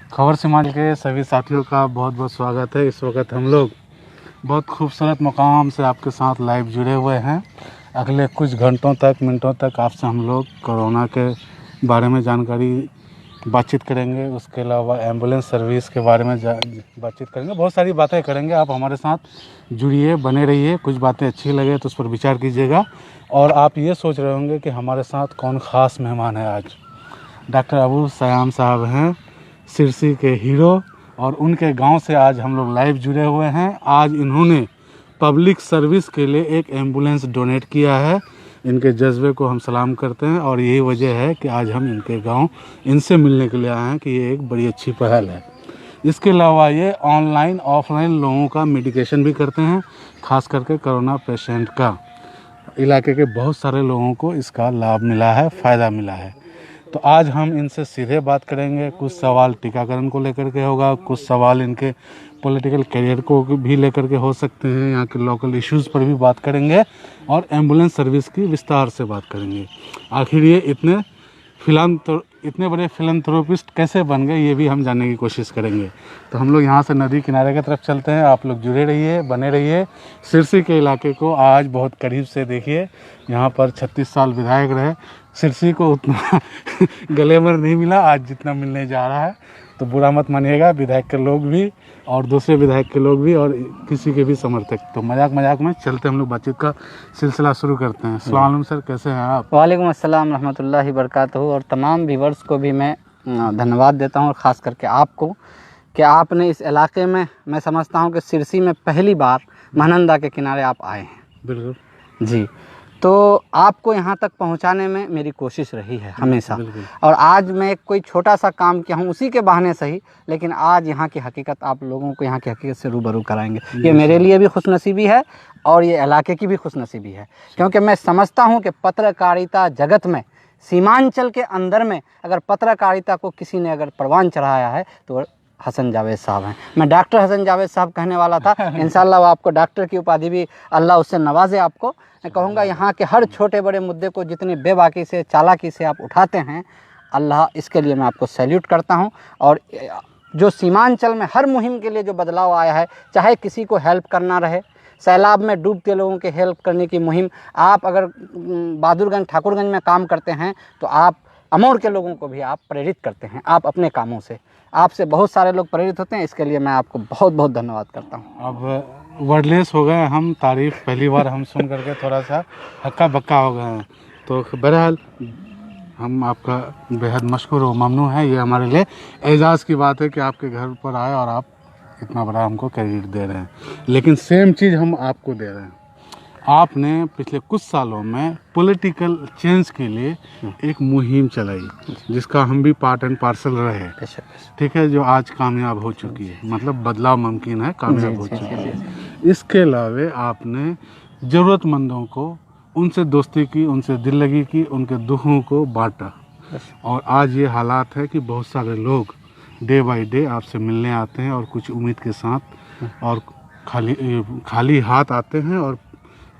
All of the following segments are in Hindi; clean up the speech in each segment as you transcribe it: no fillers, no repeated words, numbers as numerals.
खबर समाज के सभी साथियों का बहुत बहुत स्वागत है। इस वक्त हम लोग बहुत खूबसूरत मुकाम से आपके साथ लाइव जुड़े हुए हैं। अगले कुछ घंटों तक मिनटों तक आपसे हम लोग कोरोना के बारे में जानकारी बातचीत करेंगे। उसके अलावा एम्बुलेंस सर्विस के बारे में बातचीत करेंगे। बहुत सारी बातें करेंगे। आप हमारे साथ जुड़िए, बने रहिए। कुछ बातें अच्छी लगे तो उस पर विचार कीजिएगा। और आप ये सोच रहे होंगे कि हमारे साथ कौन ख़ास मेहमान है। आज डॉक्टर अबू सयाम साहब हैं, सिरसी के हीरो, और उनके गांव से आज हम लोग लाइव जुड़े हुए हैं। आज इन्होंने पब्लिक सर्विस के लिए एक एम्बुलेंस डोनेट किया है। इनके जज्बे को हम सलाम करते हैं और यही वजह है कि आज हम इनके गांव इनसे मिलने के लिए आए हैं कि ये एक बड़ी अच्छी पहल है। इसके अलावा ये ऑनलाइन ऑफलाइन लोगों का मेडिकेशन भी करते हैं, खास करके कोरोना पेशेंट का। इलाके के बहुत सारे लोगों को इसका लाभ मिला है, फ़ायदा मिला है। तो आज हम इनसे सीधे बात करेंगे। कुछ सवाल टीकाकरण को लेकर के होगा, कुछ सवाल इनके पॉलिटिकल करियर को भी लेकर के हो सकते हैं, यहाँ के लोकल इश्यूज़ पर भी बात करेंगे और एम्बुलेंस सर्विस की विस्तार से बात करेंगे। आखिर ये इतने बड़े फिलंथ्रोपिस्ट कैसे बन गए, ये भी हम जानने की कोशिश करेंगे। तो हम लोग यहाँ से नदी किनारे की तरफ चलते हैं। आप लोग जुड़े रहिए, बने रहिए। सिरसी के इलाके को आज बहुत करीब से देखिए। यहाँ पर 36 साल विधायक रहे। सिरसी को उतना ग्लैमर नहीं मिला आज जितना मिलने जा रहा है, तो बुरा मत मानिएगा। विधायक के लोग भी और दूसरे विधायक के लोग भी और किसी के भी समर्थक। तो मजाक में चलते हम लोग बातचीत का सिलसिला शुरू करते हैं। अस्सलाम वालेकुम सर, कैसे हैं आप? वालेकुम अस्सलाम रहमतुल्लाहि बरकातहू। और तमाम व्यूवर्स को भी मैं धन्यवाद देता हूँ, और ख़ास करके आपको कि आपने इस इलाके में, मैं समझता हूँ कि सिरसी में पहली बार महानंदा के किनारे आप आए हैं। बिल्कुल जी, तो आपको यहाँ तक पहुँचाने में मेरी कोशिश रही है हमेशा। और आज मैं कोई छोटा सा काम किया हूँ उसी के बहाने सही, लेकिन आज यहाँ की हकीकत आप लोगों को यहाँ की हकीकत से रूबरू कराएंगे। ये मेरे लिए भी खुशनसीबी है और ये इलाके की भी खुशनसीबी है, क्योंकि मैं समझता हूँ कि पत्रकारिता जगत में, सीमांचल के अंदर में, अगर पत्रकारिता को किसी ने अगर परवान चढ़ाया है तो हसन जावेद साहब हैं। मैं डॉक्टर हसन जावेद साहब कहने वाला था। इंशाल्लाह वो आपको डॉक्टर की उपाधि भी अल्लाह उससे नवाजे। आपको मैं कहूँगा यहाँ के हर छोटे बड़े मुद्दे को जितनी बेबाकी से, चालाकी से आप उठाते हैं, अल्लाह इसके लिए मैं आपको सैल्यूट करता हूँ। और जो सीमांचल में हर मुहिम के लिए जो बदलाव आया है, चाहे किसी को हेल्प करना रहे, सैलाब में डूबते लोगों के हेल्प करने की मुहिम, आप अगर बहादुरगंज ठाकुरगंज में काम करते हैं तो आप अमौर के लोगों को भी आप प्रेरित करते हैं। आप अपने कामों से, आपसे बहुत सारे लोग प्रेरित होते हैं। इसके लिए मैं आपको बहुत बहुत धन्यवाद करता हूँ। अब वर्डलेस हो गए हम। तारीफ़ पहली बार हम सुन करके थोड़ा सा हक्का बक्का हो गए हैं। तो बहरहाल हम आपका बेहद मशकूर और ममनून है। ये हमारे लिए एजाज़ की बात है कि आपके घर पर आए और आप इतना बड़ा हमको क्रेडिट दे रहे हैं। लेकिन सेम चीज़ हम आपको दे रहे हैं। आपने पिछले कुछ सालों में पॉलिटिकल चेंज के लिए एक मुहिम चलाई, जिसका हम भी पार्ट एंड पार्सल रहे, ठीक है, जो आज कामयाब हो चुकी है। मतलब बदलाव मुमकिन है, कामयाब हो चुकी है। इसके अलावा आपने ज़रूरतमंदों को, उनसे दोस्ती की, उनसे दिल लगी की, उनके दुखों को बांटा। और आज ये हालात है कि बहुत सारे लोग डे बाय डे आपसे मिलने आते हैं और कुछ उम्मीद के साथ, और खाली हाथ आते हैं और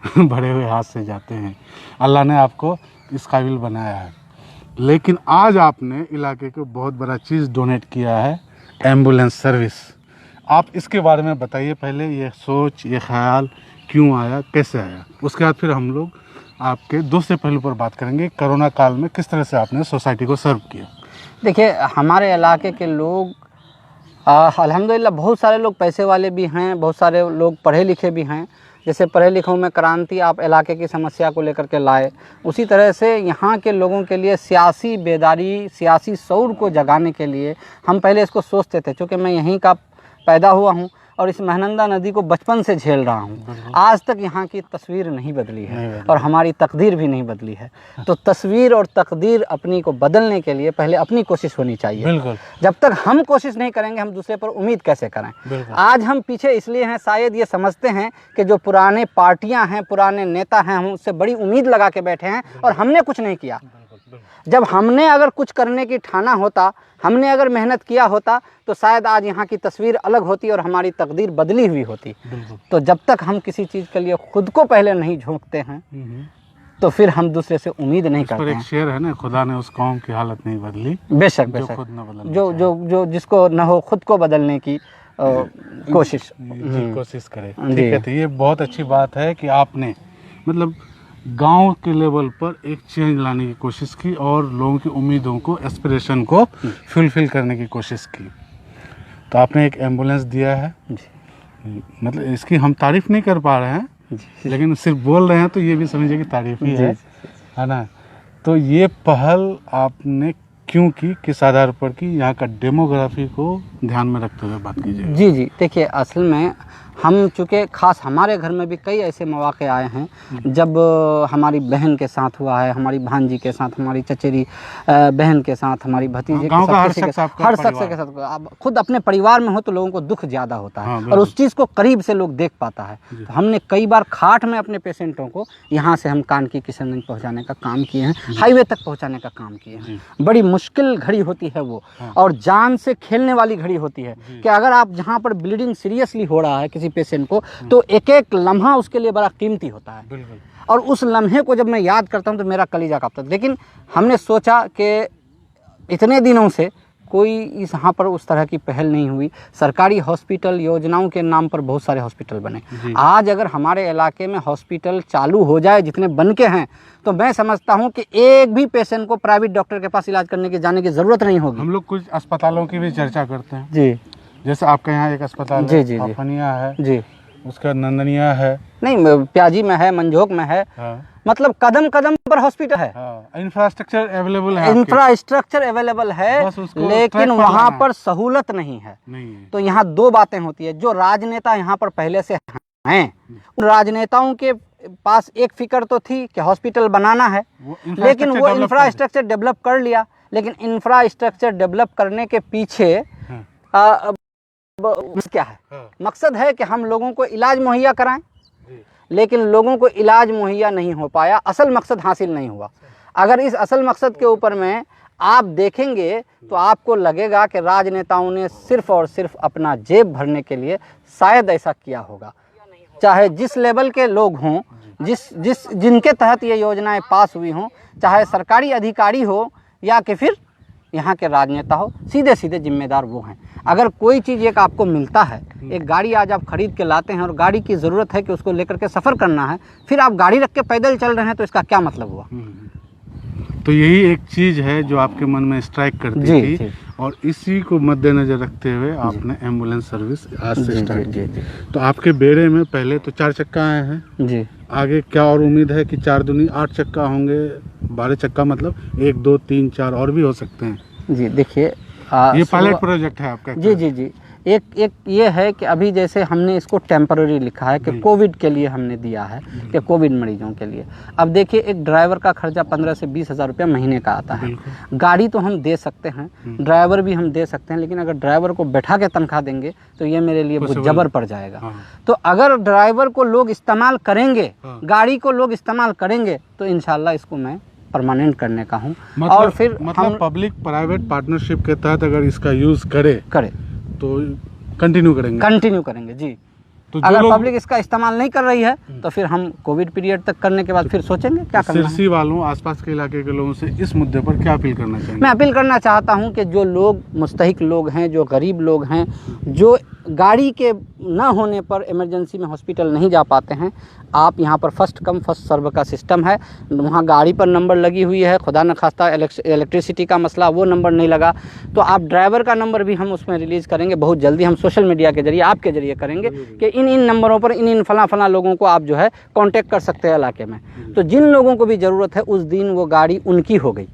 भरे हुए हाथ से जाते हैं। अल्लाह ने आपको इस काबिल बनाया है। लेकिन आज आपने इलाके को बहुत बड़ा चीज़ डोनेट किया है, एम्बुलेंस सर्विस। आप इसके बारे में बताइए। पहले ये सोच, ये ख्याल क्यों आया, कैसे आया? उसके बाद फिर हम लोग आपके दूसरे पहलू पर बात करेंगे, कोरोना काल में किस तरह से आपने सोसाइटी को सर्व किया। देखिए, हमारे इलाके के लोग अल्हम्दुलिल्लाह बहुत सारे लोग पैसे वाले भी हैं, बहुत सारे लोग पढ़े लिखे भी हैं। जैसे पढ़े लिखों में क्रांति आप इलाके की समस्या को लेकर के लाए, उसी तरह से यहाँ के लोगों के लिए सियासी बेदारी, सियासी शऊर को जगाने के लिए हम पहले इसको सोचते थे। चूँकि मैं यहीं का पैदा हुआ हूँ और इस महानंदा नदी को बचपन से झेल रहा हूँ, आज तक यहाँ की तस्वीर नहीं बदली है और हमारी तकदीर भी नहीं बदली है। तो तस्वीर और तकदीर अपनी को बदलने के लिए पहले अपनी कोशिश होनी चाहिए। बिल्कुल। जब तक हम कोशिश नहीं करेंगे, हम दूसरे पर उम्मीद कैसे करें? आज हम पीछे इसलिए हैं, शायद ये समझते हैं कि जो पुराने पार्टियां हैं, पुराने नेता हैं, हम उससे बड़ी उम्मीद लगा के बैठे हैं और हमने कुछ नहीं किया। जब हमने अगर कुछ करने की ठाना होता, हमने अगर मेहनत किया होता, तो शायद आज यहाँ की तस्वीर अलग होती और हमारी तकदीर बदली हुई होती। तो जब तक हम किसी चीज़ के लिए खुद को पहले नहीं झोंकते हैं, तो फिर हम दूसरे से उम्मीद नहीं इस पर करते एक हैं। शेर है ना, खुदा ने उस कौम की हालत नहीं बदली बेशक जो बेशक, खुद न बदलना जो चाहे। जो जो जिसको न हो खुद को बदलने की कोशिश। जी कोशिश करें। जी। ठीक है, तो ये बहुत अच्छी बात है कि आपने मतलब गांव के लेवल पर एक चेंज लाने की कोशिश की और लोगों की उम्मीदों को, एस्पिरेशन को फुलफिल करने की कोशिश की। तो आपने एक एम्बुलेंस दिया है, जी मतलब इसकी हम तारीफ़ नहीं कर पा रहे हैं, जी लेकिन सिर्फ बोल रहे हैं तो ये भी समझिए कि तारीफ़ ही जी है ना। तो ये पहल आपने क्यों की, किस आधार पर की, यहाँ का डेमोग्राफी को ध्यान में रखते हुए बात कीजिए। जी जी, देखिए असल में हम चूँकि ख़ास हमारे घर में भी कई ऐसे मौक़े आए हैं जब हमारी बहन के साथ हुआ है, हमारी भांजी के साथ, हमारी चचेरी बहन के साथ, हमारी भतीजे के गाँव का साथ, हर किसी के शख्स साथ, आपका हर शख्स परिवार। के साथ। अब खुद अपने परिवार में हो तो लोगों को दुख ज़्यादा होता है हाँ, और बिल्कुल। उस चीज़ को करीब से लोग देख पाता है। तो हमने कई बार खाट में अपने पेशेंटों को यहाँ से हम कानकी किशनगंज पहुँचाने का काम किए हैं, हाईवे तक पहुँचाने का काम किए हैं। बड़ी मुश्किल घड़ी होती है वो, और जान से खेलने वाली घड़ी होती है कि अगर आप जहाँ पर ब्लीडिंग सीरियसली हो रहा है किसी पेशेंट को, तो एक एक लम्हा उसके लिए बड़ा कीमती होता है। बिल्कुल। और उस लम्हे को जब मैं याद करता हूँ तो मेरा कलीजा कांपता है। लेकिन हमने सोचा कि इतने दिनों से कोई इस यहाँ पर उस तरह की पहल नहीं हुई। सरकारी हॉस्पिटल योजनाओं के नाम पर बहुत सारे हॉस्पिटल बने। आज अगर हमारे इलाके में हॉस्पिटल चालू हो जाए जितने बन के हैं, तो मैं समझता हूँ कि एक भी पेशेंट को प्राइवेट डॉक्टर के पास इलाज करने की जाने की ज़रूरत नहीं होगी। हम लोग कुछ अस्पतालों की भी चर्चा करते हैं। जी जैसे आपके यहाँ एक अस्पताल जी है, जी जी फाफनिया है, जी, उसका नंदनिया है, नहीं प्याजी में है, मंझोक में है, हाँ, मतलब कदम कदम पर हॉस्पिटल है। हाँ, इंफ्रास्ट्रक्चर अवेलेबल है आपके। इंफ्रास्ट्रक्चर अवेलेबल है, बस उसको लेकिन ट्रैक पर वहाँ लाना है। पर सहूलत नहीं है। नहीं है। तो यहाँ दो बातें होती है। जो राजनेता यहाँ पर पहले से हैं, उन राजनेताओं के पास एक फिक्र तो थी कि हॉस्पिटल बनाना है, लेकिन वो इंफ्रास्ट्रक्चर डेवलप कर लिया। लेकिन इंफ्रास्ट्रक्चर डेवलप करने के पीछे क्या है? मकसद है कि हम लोगों को इलाज मुहैया कराएं, लेकिन लोगों को इलाज मुहैया नहीं हो पाया, असल मकसद हासिल नहीं हुआ। अगर इस असल मकसद के ऊपर में आप देखेंगे तो आपको लगेगा कि राजनेताओं ने सिर्फ और सिर्फ अपना जेब भरने के लिए शायद ऐसा किया होगा। चाहे जिस लेवल के लोग हों, जिनके तहत ये योजनाएं पास हुई हों, चाहे सरकारी अधिकारी हो या कि फिर यहाँ के राजनेता हो, सीधे सीधे जिम्मेदार वो हैं। अगर कोई चीज़ एक आपको मिलता है, एक गाड़ी आज आप खरीद के लाते हैं और गाड़ी की ज़रूरत है कि उसको लेकर के सफ़र करना है, फिर आप गाड़ी रख के पैदल चल रहे हैं, तो इसका क्या मतलब हुआ? तो यही एक चीज़ है जो आपके मन में स्ट्राइक करती थी, जी। और इसी को मद्देनजर रखते हुए आपने एम्बुलेंस सर्विस आज से स्टार्ट की। तो आपके बेड़े में पहले तो 4 चक्का आए हैं जी, आगे क्या और उम्मीद है कि 4 दूनी 8 चक्का होंगे, 12 चक्का, मतलब 1 2 3 4 और भी हो सकते हैं। जी देखिए, ये पायलट प्रोजेक्ट है आपका? जी जी जी, एक ये है कि अभी जैसे हमने इसको टेम्पररी लिखा है कि कोविड के लिए हमने दिया है, कि कोविड मरीजों के लिए। अब देखिए, एक ड्राइवर का खर्चा 15 से 20 हज़ार रुपया महीने का आता है। गाड़ी तो हम दे सकते हैं, ड्राइवर भी हम दे सकते हैं, लेकिन अगर ड्राइवर को बैठा के तनख्वाह देंगे तो ये मेरे लिए बहुत जबर पड़ जाएगा। तो अगर ड्राइवर को लोग इस्तेमाल करेंगे, गाड़ी को लोग इस्तेमाल करेंगे, तो इंशाल्लाह इसको मैं परमानेंट करने का हूँ। और फिर मतलब पब्लिक प्राइवेट पार्टनरशिप के तहत अगर इसका यूज़ करे तो कंटिन्यू करेंगे जी। तो अगर पब्लिक इसका इस्तेमाल नहीं कर रही है तो फिर हम कोविड पीरियड तक करने के बाद फिर सोचेंगे क्या करना है। सिरसी वालों, आसपास के इलाके के लोगों से इस मुद्दे पर क्या अपील करना चाहिए? मैं अपील करना चाहता हूं कि जो लोग मुस्तहिक लोग हैं, जो गरीब लोग हैं, जो गाड़ी के ना होने पर इमरजेंसी में हॉस्पिटल नहीं जा पाते हैं, आप यहाँ पर फर्स्ट कम फर्स्ट सर्व का सिस्टम है। वहाँ गाड़ी पर नंबर लगी हुई है, खुदा न खास्ता इलेक्ट्रिसिटी का मसला, वो नंबर नहीं लगा तो आप ड्राइवर का नंबर भी हम उसमें रिलीज़ करेंगे बहुत जल्दी। हम सोशल मीडिया के जरिए, आपके जरिए करेंगे कि इन नंबरों पर इन फला लोगों को आप जो है कांटेक्ट कर सकते हैं इलाके में। तो जिन लोगों को भी ज़रूरत है, उस दिन वो गाड़ी उनकी हो गई।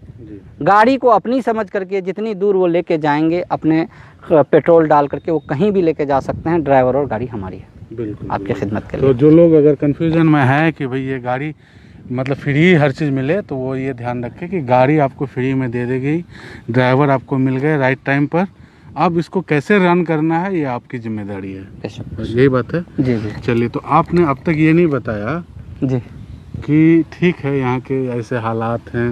गाड़ी को अपनी समझ करके जितनी दूर वो लेके जाएंगे, अपने पेट्रोल डाल करके वो कहीं भी लेके जा सकते हैं। ड्राइवर और गाड़ी हमारी है, बिल्कुल आपकी खिदमत के लिए। तो जो लोग अगर कंफ्यूजन में है कि भाई ये गाड़ी मतलब फ्री हर चीज़ मिले, तो वो ये ध्यान रखें कि गाड़ी आपको फ्री में दे दी गई, ड्राइवर आपको मिल गए राइट टाइम पर। अब इसको कैसे रन करना है ये आपकी जिम्मेदारी है, यही बात है। जी जी। चलिए, तो आपने अब तक ये नहीं बताया जी कि ठीक है यहाँ के ऐसे हालात हैं,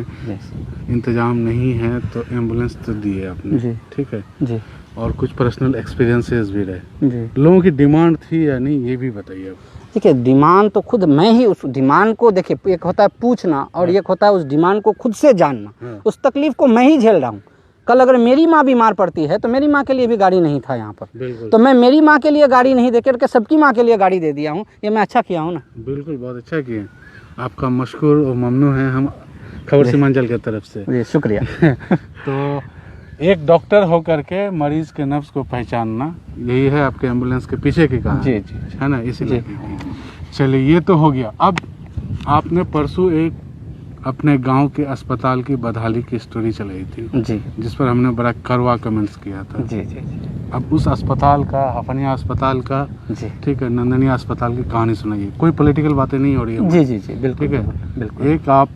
इंतज़ाम नहीं है, तो एम्बुलेंस तो दी है आपने जी, ठीक है जी, और कुछ पर्सनल एक्सपीरियंसेस भी रहे, जी। लोगों की डिमांड थी या नहीं ये भी बताइए आप। देखिए डिमांड तो खुद मैं ही उस डिमांड को, देखिए एक होता है पूछना और एक होता है उस डिमांड को खुद से जानना। उस तकलीफ को मैं ही झेल रहा हूँ। कल अगर मेरी माँ बीमार पड़ती है तो मेरी माँ के लिए भी गाड़ी नहीं था यहाँ पर, तो मैं मेरी माँ के लिए गाड़ी नहीं दे करके सबकी माँ के लिए गाड़ी दे दिया हूँ। ये मैं अच्छा किया हूँ ना? बिल्कुल, बहुत अच्छा किए। आपका मशकूर और ममनू है हम खबर सीमांचल की तरफ से। जी शुक्रिया। तो एक डॉक्टर होकर के मरीज के नफ्स को पहचानना, यही है आपके एम्बुलेंस के पीछे की कहानी। जी जी है ना, इसीलिए। चलिए, ये तो हो गया। अब आपने परसों एक अपने गांव के अस्पताल की बदहाली की स्टोरी चलाई थी जी, जिस पर हमने बड़ा कड़वा कमेंट्स किया था। जी जी अब उस अस्पताल का, हफनिया अस्पताल का, जी, ठीक है, नंदनिया अस्पताल की कहानी सुनाइए। कोई पॉलिटिकल बातें नहीं हो रही है। जी जी जी बिल्कुल, ठीक है, बिल्कुल। एक आप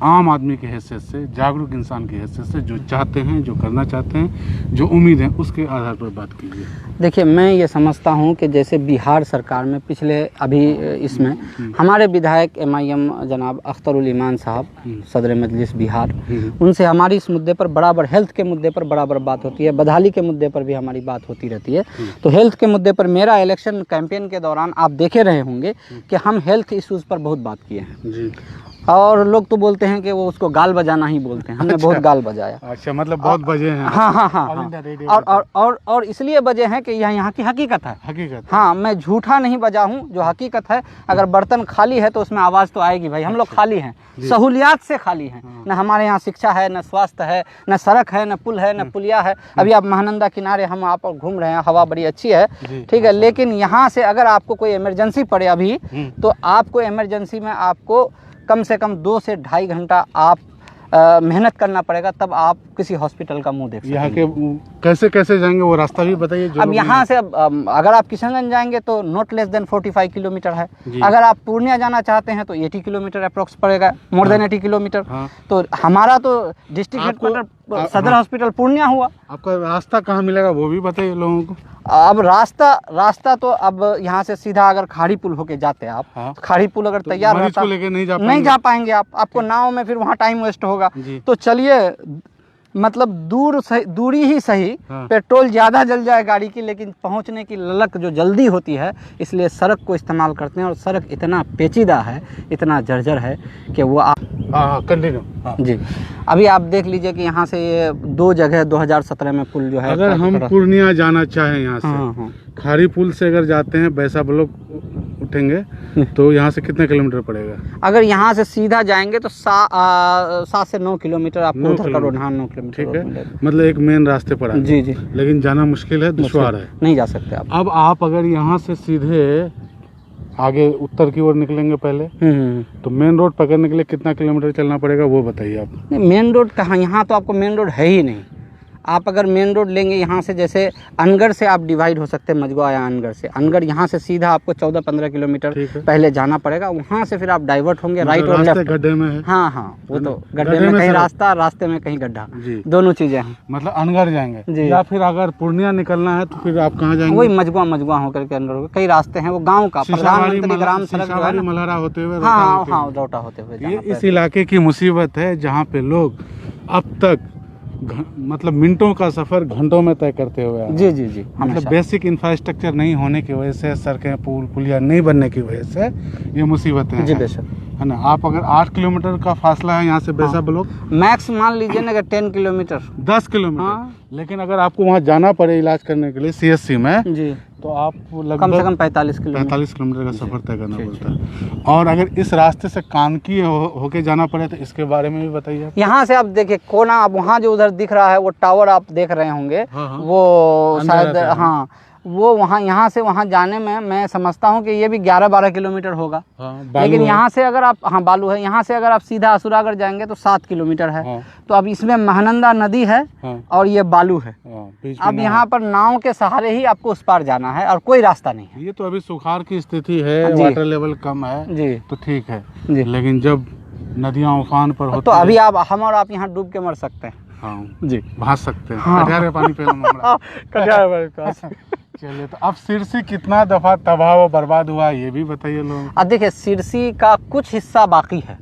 आम आदमी की हैसियत से, जागरूक इंसान की हैसियत से, जो चाहते हैं, जो करना चाहते हैं, जो उम्मीद है, उसके आधार पर बात कीजिए। देखिए मैं ये समझता हूँ कि जैसे बिहार सरकार में पिछले अभी इसमें हमारे विधायक MIM जनाब अख्तरुल ईमान साहब, सदर मजलिस बिहार, उनसे हमारी इस मुद्दे पर बराबर, हेल्थ के मुद्दे पर बराबर बात होती है, बदहाली के मुद्दे पर भी हमारी बात होती रहती है। तो हेल्थ के मुद्दे पर मेरा इलेक्शन कैंपेन के दौरान आप देखे रहे होंगे कि हम हेल्थ इश्यूज़ पर बहुत बात किए हैं जी। और लोग तो बोलते हैं कि वो उसको गाल बजाना ही बोलते हैं। हमने बहुत गाल बजाया। अच्छा, मतलब बहुत बजे हैं। हाँ हाँ हाँ, हाँ। और इसलिए बजे हैं कि यह यहाँ की हकीकत है। हकीकत। हाँ, मैं झूठा नहीं बजा हूँ, जो हकीकत है। अगर बर्तन खाली है तो उसमें आवाज़ तो आएगी भाई। हम लोग खाली हैं, सहूलियात से खाली हैं। न हमारे यहाँ शिक्षा है, न स्वास्थ्य है, न सड़क है, न पुल है, न पुलिया है। अभी आप महानंदा किनारे हम आप घूम रहे हैं, हवा बड़ी अच्छी है, ठीक है। लेकिन यहाँ से अगर आपको कोई इमरजेंसी पड़े अभी, तो आपको इमरजेंसी में आपको कम से कम 2 से ढाई घंटा आप मेहनत करना पड़ेगा, तब आप किसी हॉस्पिटल का मुंह देख सकते हैं। यहाँ के कैसे कैसे जाएंगे वो रास्ता भी बताइए। अब यहाँ से अगर आप किशनगंज जाएंगे तो नॉट लेस देन 45 किलोमीटर है। अगर आप पूर्णिया जाना चाहते हैं तो 80 किलोमीटर अप्रोक्स पड़ेगा, मोर देन 80 किलोमीटर। तो हमारा तो डिस्ट्रिक्ट हेडक्वार्टर सदर हॉस्पिटल पूर्णिया हुआ। आपका रास्ता कहाँ मिलेगा वो भी बताइए लोगों को। अब रास्ता तो अब यहाँ से सीधा अगर खाड़ी पुल होके जाते हैं आप, तो खाड़ी पुल अगर तैयार रहता, लेके नहीं जा पाएंगे आपको नाव में, फिर वहाँ टाइम वेस्ट होगा। तो चलिए, मतलब दूरी ही सही, पेट्रोल ज़्यादा जल जाए गाड़ी की, लेकिन पहुंचने की ललक जो जल्दी होती है, इसलिए सड़क को इस्तेमाल करते हैं। और सड़क इतना पेचीदा है, इतना जर्जर है कि वो कंटिन्यू। जी, अभी आप देख लीजिए कि यहाँ से ये 2 जगह 2017 में पुल जो है, अगर हम पूर्णिया जाना चाहें यहाँ से, खाड़ी पुल से अगर जाते हैं, बैसा ब्लॉक उठेंगे, तो यहाँ से कितने किलोमीटर पड़ेगा? अगर यहाँ से सीधा जाएंगे तो 7 से 9 किलोमीटर आपको उधर का रोड। हाँ, 9 किलोमीटर। ठीक है, मतलब एक मेन रास्ते पर है। जी जी, लेकिन जाना मुश्किल है, दुश्वार है, नहीं जा सकते आप। अब आप अगर यहाँ से सीधे आगे उत्तर की ओर निकलेंगे पहले, तो मेन रोड पकड़ने के लिए कितना किलोमीटर चलना पड़ेगा वो बताइए आप। नहीं, मेन रोड कहाँ, यहाँ तो आपको मेन रोड है ही नहीं। आप अगर मेन रोड लेंगे यहाँ से, जैसे अनगढ़ से आप डिवाइड हो सकते हैं, मजगवा या अनगढ़ से। अनगढ़ यहाँ से सीधा आपको 14-15 किलोमीटर पहले जाना पड़ेगा। वहाँ से फिर आप डाइवर्ट होंगे राइट और लेफ्ट। गड्ढे में है। हाँ हाँ, वो तो गड्ढे में कहीं रास्ता, रास्ते में कहीं गड्ढा, दोनों चीजें हैं। मतलब अनगढ़ जाएंगे, या फिर अगर पूर्णिया निकलना है तो फिर आप कहाँ जाएंगे? वही मजगवा होकर के अंदर कई रास्ते हैं। वो गाँव का प्रधानमंत्री ग्राम सड़क जो है, मल्हारा होते हुए, हाँ हाँ, रोटा होते हुए। ये इस इलाके की मुसीबत है जहाँ पे लोग अब तक मतलब मिनटों का सफर घंटों में तय करते हुए आए। जी जी जी, मतलब बेसिक इंफ्रास्ट्रक्चर नहीं होने की वजह से, सड़कें पुल पुलिया नहीं बनने की वजह से ये मुसीबतें हैं। जी बेशक, है ना। आप अगर 8 किलोमीटर का फासला है यहाँ से बैसा ब्लॉक, मैक्स मान लीजिए ना, अगर 10 किलोमीटर, 10 किलोमीटर। लेकिन अगर आपको वहाँ जाना पड़े इलाज करने के लिए CSC में, जी, तो आपको लगभग कम से कम 45 किलोमीटर का सफर तय करना पड़ता है। और अगर इस रास्ते से कानकी होके जाना पड़े तो इसके बारे में भी बताइए। यहाँ से आप देखिए कोना, आप वहाँ जो उधर दिख रहा है वो टावर आप देख रहे होंगे, वो शायद, हाँ, वो वहाँ, यहाँ से वहाँ जाने में मैं समझता हूँ कि ये भी 11-12 किलोमीटर होगा। लेकिन यहाँ से अगर आप, हाँ बालू है, यहाँ से अगर आप सीधा असुरागढ़ जाएंगे तो 7 किलोमीटर है। तो अब इसमें महानंदा नदी है और ये बालू है। अब यहाँ पर नाव के सहारे ही आपको उस पार जाना है और कोई रास्ता नहीं है। ये तो अभी सुखाड़ की स्थिति है, वाटर लेवल कम है जी, तो ठीक है जी। लेकिन जब नदियाँ उफान पर होती तो अभी आप, हम और आप यहाँ डूब के मर सकते हैं। हाँ जी, भाग सकते हैं। कटियार में पानी कटियार। चलिए, तो अब सिरसी कितना दफा तबाह व बर्बाद हुआ ये भी बताइए लोगों। अब देखिए, सिरसी का कुछ हिस्सा बाकी है।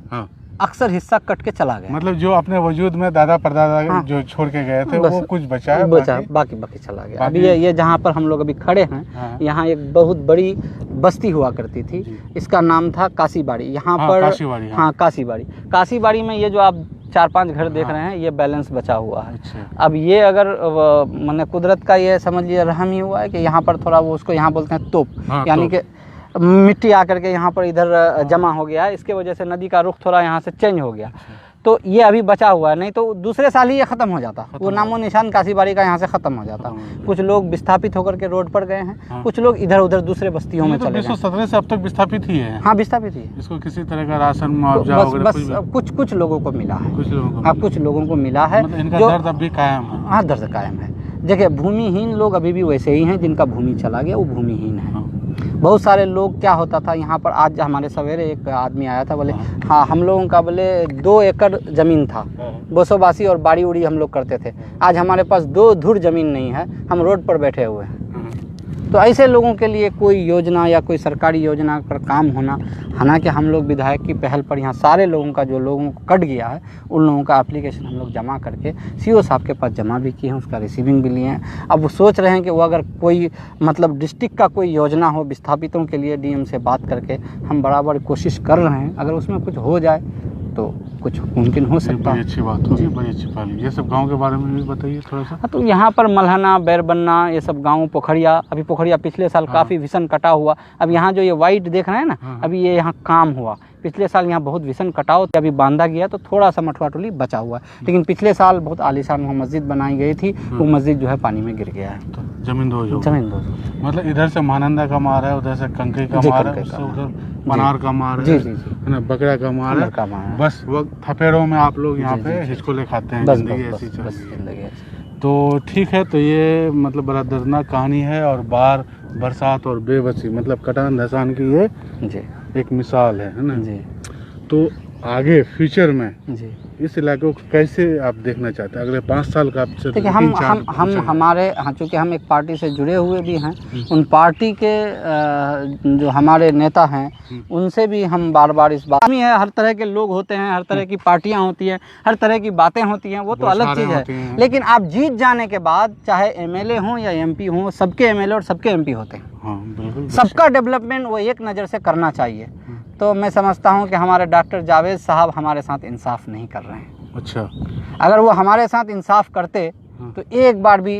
अक्सर हिस्सा कट के चला गया। मतलब जो अपने वजूद में दादा परदादा हाँ। जो छोड़ के गए थे बस वो कुछ बचा है, बाकी चला गया। अभी बाकी- ये जहाँ पर हम लोग अभी खड़े हैं, हाँ। यहाँ एक बहुत बड़ी बस्ती हुआ करती थी। जी। इसका नाम था काशीबाड़ी। यहाँ हाँ, पर काशीबाड़ी, हाँ। हाँ काशीबाड़ी। काशीबाड़ी में ये जो आप 4-5 घर देख हाँ। रहे हैं, ये बैलेंस बचा हुआ है। अच्छा। अब ये अगर मैंने कुदरत का ये समझ लिया रहम ही हुआ है कि यहाँ पर थोड़ा वो उसको यहाँ बोलते हैं तोप, हाँ, यानी कि मिट्टी आकर के यहाँ पर इधर जमा हो गया है। इसके वजह से नदी का रुख थोड़ा यहाँ से चेंज हो गया, तो ये अभी बचा हुआ है। नहीं तो दूसरे साल ही ये ख़त्म हो जाता, वो नामो निशान काशीबाड़ी का यहाँ से ख़त्म हो जाता। कुछ लोग विस्थापित होकर के रोड पर गए हैं, हाँ। कुछ लोग इधर उधर दूसरे बस्तियों में तो चले गए। 1917 से अब तक विस्थापित ही है। हाँ विस्थापित ही है। इसको किसी तरह का राशन मुआवजा बस वगैरह बस कुछ लोगों को मिला है। कुछ लोगों को हाँ कुछ लोगों को मिला है। मतलब इनका जो दर्द अब भी कायम है। हाँ दर्द कायम है। देखिए भूमिहीन लोग अभी भी वैसे ही हैं, जिनका भूमि चला गया वो भूमिहीन है। हाँ। बहुत सारे लोग क्या होता था यहाँ पर, आज हमारे सवेरे एक आदमी आया था, बोले हाँ हम लोगों का बोले 2 एकड़ ज़मीन था, बोसोबासी और बाड़ी उड़ी हम लोग करते थे। आज हमारे पास 2 धुर ज़मीन नहीं है, हम रोड पर बैठे हुए हैं। तो ऐसे लोगों के लिए कोई योजना या कोई सरकारी योजना पर काम होना, हालांकि हम लोग विधायक की पहल पर यहाँ सारे लोगों का, जो लोगों को कट गया है उन लोगों का एप्लीकेशन हम लोग जमा करके सीओ साहब के पास जमा भी किए हैं, उसका रिसीविंग भी लिए हैं। अब वो सोच रहे हैं कि वो अगर कोई मतलब डिस्ट्रिक्ट का कोई योजना हो विस्थापितों के लिए, डीएम से बात करके हम बराबर कोशिश कर रहे हैं, अगर उसमें कुछ हो जाए तो कुछ मुमकिन हो ये सकता बड़ी है। अच्छी बात होगी, बड़ी अच्छी पहल। ये सब गांव के बारे में भी बताइए थोड़ा सा। हाँ तो यहाँ पर मलहना, बैरबन्ना, ये सब गांव, पोखरिया, अभी पोखरिया पिछले साल काफ़ी भीषण कटा हुआ। अब यहाँ जो ये वाइट देख रहे हैं ना, हाँ। अभी ये यहाँ काम हुआ। पिछले साल यहाँ बहुत भीषण कटाव थे, अभी बांधा गया तो थोड़ा सा मठुआ टोली बचा हुआ है। लेकिन पिछले साल बहुत आलीशान वहाँ मस्जिद बनाई गई थी, वो मस्जिद जो है पानी में गिर गया है। तो जमीन दो जो जमीन दो मतलब इधर से महानंदा का मार है, उधर से कंकई का जी, मार है, कंकई का उससे मार। उधर पनार का मार जी है, जी जी है ना, बकरा का मार है। कमर का मार है। बस वो थपेड़ों में आप लोग यहाँ जी, पे जी, जी। हिचकोले खाते हैं, बस जिंदगी बस ऐसी बस चल बस रही है। जिंदगी ऐसी। तो ठीक है, तो ये मतलब बड़ा दर्दनाक कहानी है, और बाढ़, बरसात और बेबसी मतलब कटान धसान की ये जी एक मिसाल है ना। जी तो आगे फ्यूचर में जी इस इलाके को कैसे आप देखना चाहते हैं अगले 5 साल का? आपसे देखिए हम हमारे हाँ, चूँकि हम एक पार्टी से जुड़े हुए भी हैं, उन पार्टी के जो हमारे नेता हैं उनसे भी हम बार बार इस बात में है, हर तरह के लोग होते हैं, हर तरह की पार्टियां होती हैं, हर तरह की बातें होती हैं, वो तो अलग चीज़ है। लेकिन आप जीत जाने के बाद चाहे एमएलए हों या एमपी हों, सबके एमएलए और सबके एमपी होते हैं। हाँ बिल्कुल। सबका डेवलपमेंट वो एक नज़र से करना चाहिए। तो मैं समझता हूँ कि हमारे डॉक्टर जावेद साहब हमारे साथ इंसाफ नहीं कर रहे हैं। अच्छा। अगर वो हमारे साथ इंसाफ करते तो एक बार भी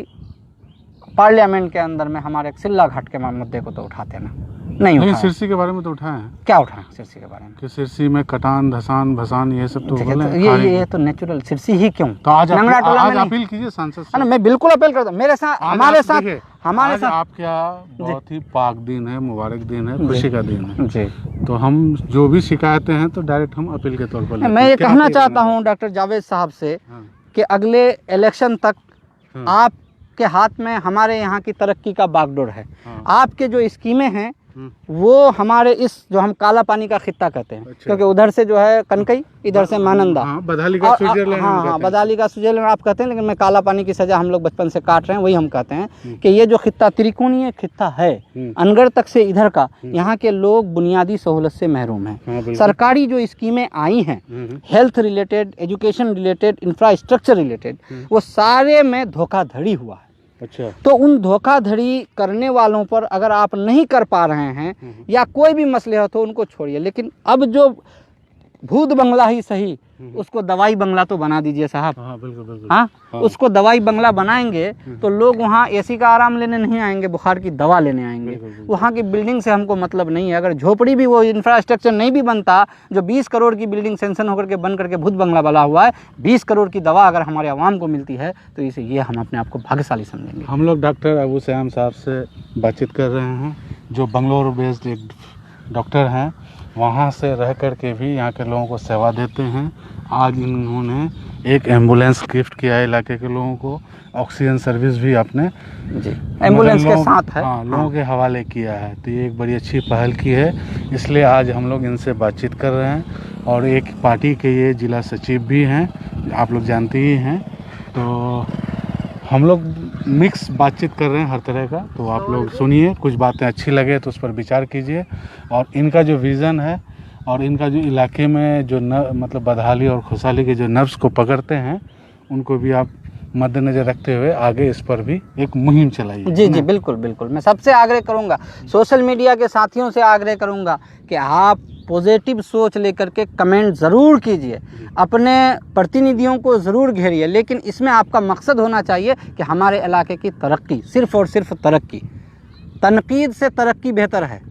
पार्लियामेंट के अंदर में हमारे सिल्ला घाट के मुद्दे को तो उठाते ना, नहीं लेकिन उठाया। सिरसी के बारे में तो उठाए हैं क्या उठाएं सिरसी के बारे में? कि सिरसी में कटान धसान भसान ये सब तो देखिए, बोले तो हैं, ये तो नेचुरल सिरसी ही क्यों? तो आज लंगड़ा टोला में नहीं। अपील कीजिए सांसद है ना, से। मैं बिल्कुल अपील करता हूँ। मेरे साथ आज हमारे आप साथ देखिए, हमारे आज साथ आपका बहुत ही पाक दिन है, मुबारक दिन है, खुशी का दिन है। जी तो हम जो भी शिकायतें हैं तो डायरेक्ट हम अपील के तौर पर लेते मैं हैं। ये क्या कहना अपील चाहता करना हूँ डॉक्टर जावेद साहब से हाँ, कि अगले इलेक्शन तक हाँ, आपके हाथ में हमारे यहाँ की तरक्की का बागडोर है। हाँ, आपके जो स्कीमें हैं हम्म, वो हमारे इस जो हम काला पानी का खित्ता कहते हैं, अच्छा। क्योंकि उधर से जो है कनकई, इधर से महानंदा, हाँ, बदाली का और स्विट्जरलैंड हाँ हम हाँ कहते हैं। बदाली का स्विट्जरलैंड आप कहते हैं, लेकिन मैं काला पानी की सजा हम लोग बचपन से काट रहे हैं, वही हम कहते हैं कि ये जो खित्ता त्रिकोणीय खित्ता है, अनगढ़ तक से इधर का, यहाँ के लोग बुनियादी सहूलत से महरूम हैं। हाँ, बिल्कुल। सरकारी जो स्कीमें आई हैं, health related, education related, infrastructure related, वो सारे में धोखाधड़ी हुआ है। अच्छा। तो उन धोखाधड़ी करने वालों पर अगर आप नहीं कर पा रहे हैं या कोई भी मसले हो तो उनको छोड़िए, लेकिन अब जो भूत बंगला ही सही, उसको दवाई बंगला तो बना दीजिए साहब। हाँ बिल्कुल बिल्कुल। हाँ, उसको दवाई बंगला बनाएंगे तो लोग वहाँ एसी का आराम लेने नहीं आएंगे, बुखार की दवा लेने आएंगे। वहाँ की बिल्डिंग से हमको मतलब नहीं है। अगर झोपड़ी भी, वो इंफ्रास्ट्रक्चर नहीं भी बनता, जो 20 करोड़ की बिल्डिंग सेंक्शन होकर के बन करके भूत बंगला बना हुआ है, 20 करोड़ की दवा अगर हमारे आवाम को मिलती है तो इसे ये हम अपने आप को भाग्यशाली समझेंगे। हम लोग डॉक्टर अबू सयाम साहब से बातचीत कर रहे हैं, जो बंगलोर बेस्ड एक डॉक्टर हैं, वहाँ से रह कर के भी यहाँ के लोगों को सेवा देते हैं। आज इन्होंने एक एम्बुलेंस गिफ्ट किया है इलाके के लोगों को, ऑक्सीजन सर्विस भी आपने जी एम्बुलेंस के साथ है, हाँ, लोगों के हवाले किया है। तो ये एक बड़ी अच्छी पहल की है, इसलिए आज हम लोग इनसे बातचीत कर रहे हैं। और एक पार्टी के ये जिला सचिव भी हैं, आप लोग जानते ही हैं। तो हम लोग मिक्स बातचीत कर रहे हैं हर तरह का, तो आप लोग सुनिए, कुछ बातें अच्छी लगे तो उस पर विचार कीजिए। और इनका जो विज़न है और इनका जो इलाके में जो मतलब बदहाली और खुशहाली के जो नर्व्स को पकड़ते हैं, उनको भी आप मद्देनजर रखते हुए आगे इस पर भी एक मुहिम चलाइए। जी जी, बिल्कुल बिल्कुल। मैं सबसे आग्रह करूंगा, सोशल मीडिया के साथियों से आग्रह करूंगा कि आप पॉजिटिव सोच लेकर के कमेंट ज़रूर कीजिए, अपने प्रतिनिधियों को ज़रूर घेरिए, लेकिन इसमें आपका मकसद होना चाहिए कि हमारे इलाके की तरक्की, सिर्फ़ और सिर्फ तरक्की। तनकीद से तरक्की बेहतर है।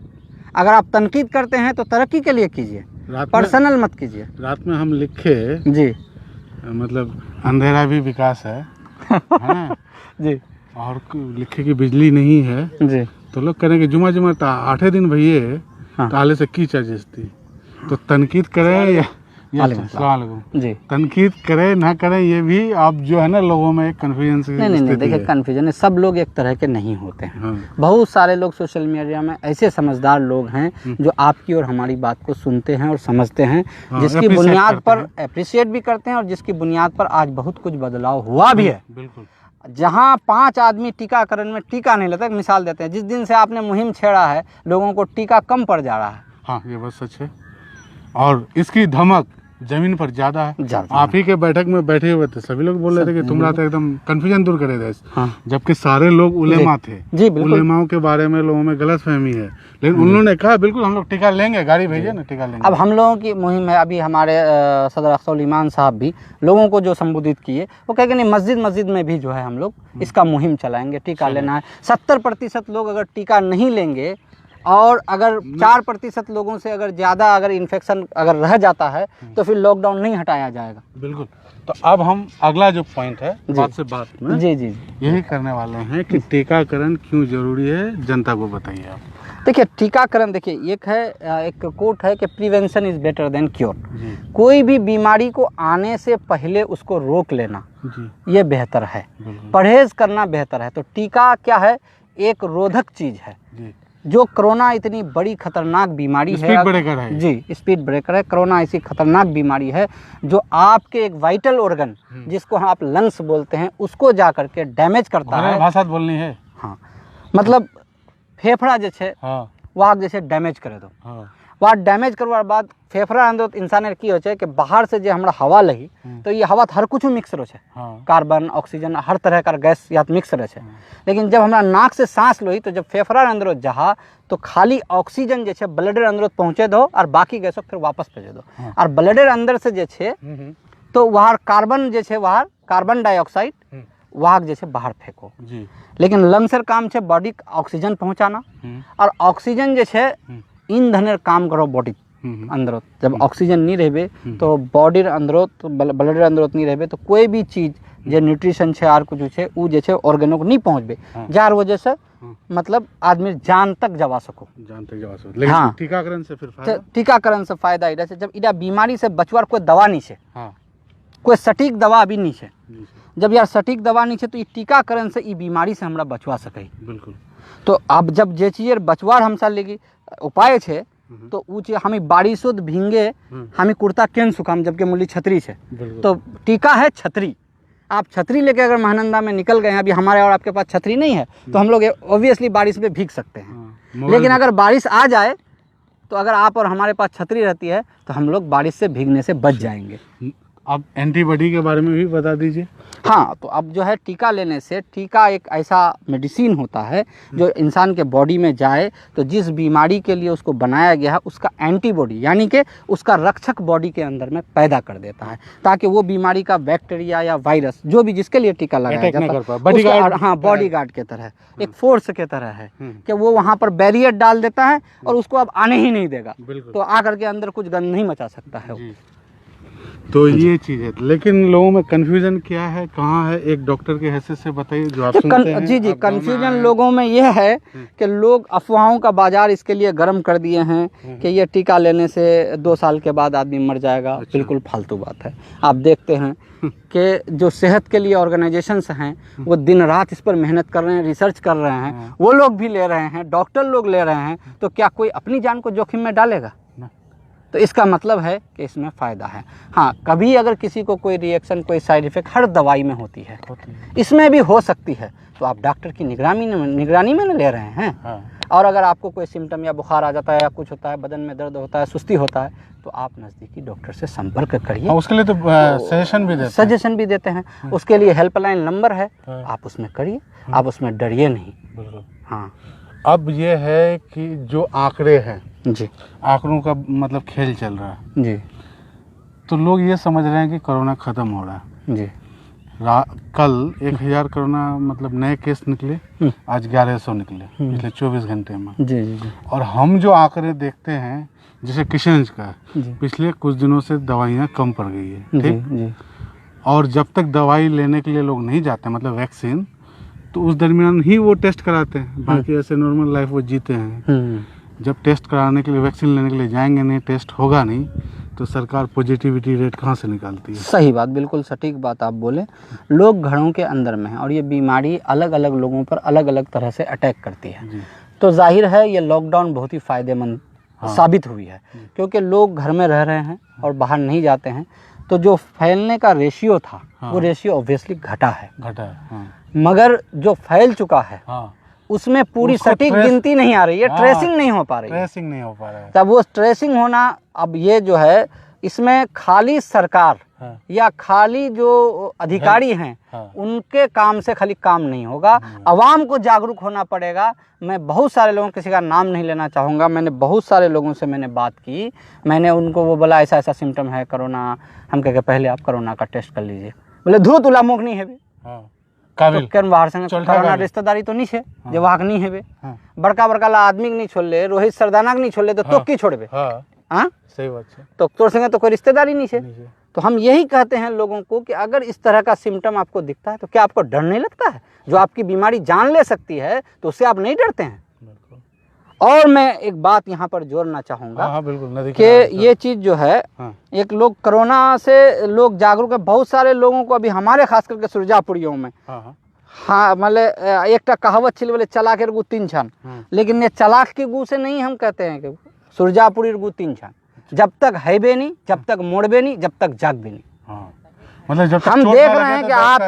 अगर आप तनकीद करते हैं तो तरक्की के लिए कीजिए, पर्सनल मत कीजिए। रात में हम लिखे जी, मतलब अंधेरा भी विकास है ना? जी और लिखे कि बिजली नहीं है, जी, तो लोग करेंगे जुमा जुमा 8 दिन भैये हाँ। काले से की चजती, तो तनकीद करें या अस्सलाम वालेकुम, जी। तनकीद करें ना करें, ये भी आप जो है ना लोगों में एक कन्फ्यूजन से नहीं, देखिए कन्फ्यूजन है, सब लोग एक तरह के नहीं होते हैं। हाँ। बहुत सारे लोग सोशल मीडिया में ऐसे समझदार लोग हैं जो आपकी और हमारी बात को सुनते हैं और समझते हैं, हाँ, जिसकी बुनियाद पर अप्रिशिएट भी करते हैं और जिसकी बुनियाद पर आज बहुत कुछ बदलाव हुआ भी है। बिल्कुल। जहाँ 5 आदमी टीकाकरण में टीका नहीं लेते, मिसाल देते हैं, जिस दिन से आपने मुहिम छेड़ा है लोगों को टीका कम पड़ जा रहा है। हाँ, ये बात सच है, और इसकी धमक जमीन पर ज्यादा है। आप ही के बैठक में बैठे हुए थे, सभी लोग बोल रहे थे कि तुम तो एकदम कंफ्यूजन दूर करे थे। हाँ। जबकि सारे लोग उलेमा थे। जी बिल्कुल। उलेमाओं के बारे में लोगों में गलत फहमी है, लेकिन उन्होंने कहा बिल्कुल हम लोग टीका लेंगे, गाड़ी भेजिए ना, टीका लेंगे। अब हम लोगों की मुहिम है, अभी हमारे सदर अख्तर ईमान साहब भी लोगों को जो संबोधित किए, वो कहे कि नहीं, मस्जिद में भी जो है हम लोग इसका मुहिम चलाएंगे, टीका लेना है। 70% लोग अगर टीका नहीं लेंगे और अगर 4% लोगों से अगर ज़्यादा अगर इन्फेक्शन अगर रह जाता है तो फिर लॉकडाउन नहीं हटाया जाएगा। बिल्कुल। तो अब हम अगला जो पॉइंट है बात से बात में जी जी यही करने वाले हैं कि टीकाकरण क्यों जरूरी है, जनता को बताइए आप। देखिए टीकाकरण, देखिए एक कोट है कि prevention is better than cure. जी। कोई भी बीमारी को आने से पहले उसको रोक लेना जी। ये बेहतर है, बिल्कुल। परहेज करना बेहतर है। तो टीका क्या है, एक रोधक चीज़ है। जी। जो कोरोना इतनी बड़ी खतरनाक बीमारी है, स्पीड ब्रेकर है। जी, स्पीड ब्रेकर है। कोरोना ऐसी खतरनाक बीमारी है जो आपके एक वाइटल ऑर्गन जिसको आप लंग्स बोलते हैं उसको जा करके डैमेज करता है। भाषा बोलनी है। हाँ, मतलब फेफड़ा जे छे हाँ। वहाँ जैसे डैमेज करे दो, हाँ। वहाँ डैमेज करवार बाद फेफड़ा अंदर इंसानेर की हो कि बाहर से जो हमरा हवा लगी तो ये हवा हर कुछ मिक्स रहे छे। हाँ। कार्बन, ऑक्सीजन, हर तरह का गैस या मिक्स रहे छे। लेकिन जब हमरा नाक से सांस लोई तो जब फेफड़ा अंदर जहा तो खाली ऑक्सीजन जे छे ब्लडेर अंदर पहुँचे दो और बाकी गैसों फिर वापस भेजे दो। हाँ। और ब्लडेर अंदर से जे छे तो वहाँ कार्बन जे छे, वहाँ कार्बन डाइऑक्साइड वहाँ जे छे बाहर फेंको। जी। लेकिन लंग्सर काम छे बॉडी ऑक्सीजन पहुँचाना, और ऑक्सीजन जे छे ईंधनेर काम करो बॉडी अंदर। जब ऑक्सीजन नहीं रहबे तो बॉडीर अंदर तो ब्लडेर अंदर नहीं रहबे तो कोई भी चीज जो न्यूट्रिशन छे आर कुछ छे उ जे छे ऑर्गेनो को नहीं पहुँचबे, जार वजह से मतलब आदमी जान तक जवा सको। जान तक जवा सको। लेकिन हाँ। टीकाकरण से फिर फायदा? टीकाकरण से फायदा इधर से जब इधर बीमारी से बचवार कोई दवा नहीं छे। हाँ। कोई सटीक दवा अभी नहीं छे। जब यार सटीक दवा नहीं छे तो ये टीकाकरण से ई बीमारी से हमरा बचवा सके। बिल्कुल। तो अब जब जे चीज़ बचवार हमसा लेगी उपाय छे तो उ चीज हमें बारिशों भींगे हमें कुर्ता केन सुखाम, जबकि मूली छतरी छे। तो टीका है छतरी। आप छतरी लेके अगर महानंदा में निकल गए हैं, अभी हमारे और आपके पास छतरी नहीं है तो हम लोग ऑब्वियसली बारिश में भीग सकते हैं। लेकिन अगर बारिश आ जाए तो अगर आप और हमारे पास छतरी रहती है तो हम लोग बारिश से भीगने से बच जाएंगे। आप एंटीबॉडी के बारे में भी बता दीजिए। हाँ, तो अब जो है टीका लेने से, टीका एक ऐसा मेडिसिन होता है जो इंसान के बॉडी में जाए तो जिस बीमारी के लिए उसको बनाया गया है उसका एंटीबॉडी यानी कि उसका रक्षक बॉडी के अंदर में पैदा कर देता है, ताकि वो बीमारी का बैक्टीरिया या वायरस जो भी जिसके लिए टीका लगाया जाता है, हाँ, बॉडी गार्ड के तरह, एक फोर्स के तरह है कि वो वहाँ पर बैरियर डाल देता है और उसको अब आने ही नहीं देगा। तो आकर के अंदर कुछ गंद नहीं मचा सकता है वो। तो ये चीज़ है, लेकिन लोगों में कंफ्यूजन क्या है, कहाँ है, एक डॉक्टर के हैसियत से बताइए जो आप सुनते हैं। जी, कंफ्यूजन लोगों में यह है कि लोग अफवाहों का बाजार इसके लिए गर्म कर दिए हैं कि ये टीका लेने से 2 साल के बाद आदमी मर जाएगा। बिल्कुल फालतू बात है। आप देखते हैं कि जो सेहत के लिए ऑर्गेनाइजेशंस हैं वो दिन रात इस पर मेहनत कर रहे हैं, रिसर्च कर रहे हैं, वो लोग भी ले रहे हैं, डॉक्टर लोग ले रहे हैं, तो क्या कोई अपनी जान को जोखिम में डालेगा? तो इसका मतलब है कि इसमें फ़ायदा है। हाँ, कभी अगर किसी को कोई रिएक्शन, कोई साइड इफ़ेक्ट हर दवाई में होती है, इसमें भी हो सकती है, तो आप डॉक्टर की निगरानी में ले रहे हैं। हाँ। और अगर आपको कोई सिम्टम या बुखार आ जाता है या कुछ होता है, बदन में दर्द होता है, सुस्ती होता है, तो आप नज़दीकी डॉक्टर से संपर्क करिए। उसके लिए तो सजेशन भी देते हैं। सजेशन भी देते हैं। उसके लिए हेल्पलाइन नंबर है, आप उसमें करिए, आप उसमें डरिए नहीं। बिल्कुल। हाँ, अब ये है कि जो आंकड़े हैं जी आंकड़ों का मतलब खेल चल रहा है, जी तो लोग ये समझ रहे हैं कि कोरोना ख़त्म हो रहा है। जी। कल 1000 कोरोना मतलब नए केस निकले, आज 1100 निकले पिछले 24 घंटे में। जी जी जी और हम जो आंकड़े देखते हैं, जैसे किशनगंज का जी पिछले कुछ दिनों से दवाइयाँ कम पड़ गई है, जी ठीक। जी और जब तक दवाई लेने के लिए लोग नहीं जाते मतलब वैक्सीन, तो उस दरमियान ही वो टेस्ट कराते हैं, बाकी ऐसे नॉर्मल लाइफ वो जीते हैं। जब टेस्ट कराने के लिए, वैक्सीन लेने के लिए जाएंगे नहीं, टेस्ट होगा नहीं, तो सरकार पॉजिटिविटी रेट कहाँ से निकालती है? सही बात, बिल्कुल सटीक बात आप बोले। लोग घरों के अंदर में हैं और ये बीमारी अलग अलग लोगों पर अलग अलग तरह से अटैक करती है। जी। तो जाहिर है ये लॉकडाउन बहुत ही फ़ायदेमंद साबित हुई है, क्योंकि लोग घर में रह रहे हैं और बाहर नहीं जाते हैं, तो जो फैलने का रेशियो था वो रेशियो ऑब्वियसली घटा है। मगर जो फैल चुका है उसमें पूरी सटीक गिनती नहीं आ रही है, ट्रेसिंग नहीं हो पा रही है। ट्रेसिंग नहीं हो पा रहा है। तब वो ट्रेसिंग होना, अब ये जो है इसमें खाली सरकार या खाली जो अधिकारी हैं उनके काम से खाली काम नहीं होगा, आवाम को जागरूक होना पड़ेगा। मैं बहुत सारे लोगों, किसी का नाम नहीं लेना चाहूँगा, मैंने बहुत सारे लोगों से मैंने बात की, मैंने उनको वो बोला ऐसा ऐसा सिम्टम है कोरोना, हम कह के पहले आप कोरोना का टेस्ट कर लीजिए। बोले धूत उला मुख नहीं है बे, तो बाहर से कोरोना रिश्तेदारी तो नहीं है जो वहाँ नहीं है बे, बड़का बड़का ला आदमी नहीं छोड़ ले, रोहित सरदाना नहीं छोड़ ले, तो तो की छोड़बे? हाँ, सही बात है। तो तोर संगे तो कोई रिश्तेदारी नहीं है। तो हम यही कहते हैं लोगों को कि अगर इस तरह का सिम्टम आपको दिखता है तो क्या आपको डर नहीं लगता है? जो आपकी बीमारी जान ले सकती है तो उससे आप नहीं डरते हैं। और मैं एक बात यहाँ पर जोड़ना चाहूँगा कि ये चीज़ जो है, एक लोग कोरोना से लोग जागरूक है, बहुत सारे लोगों को अभी हमारे खास करके सुरजापुरियों में हाँ मतलब एक कहावत छिल बोले चलाक गु तीन छान, लेकिन ये चलाक के गु से नहीं हम कहते हैं कि सुरजापुरी गु तीन छान, जब तक है बे नहीं, जब तक मोड़बे नहीं, जब तक जाग भी नहीं। मतलब जब हम देख रहे हैं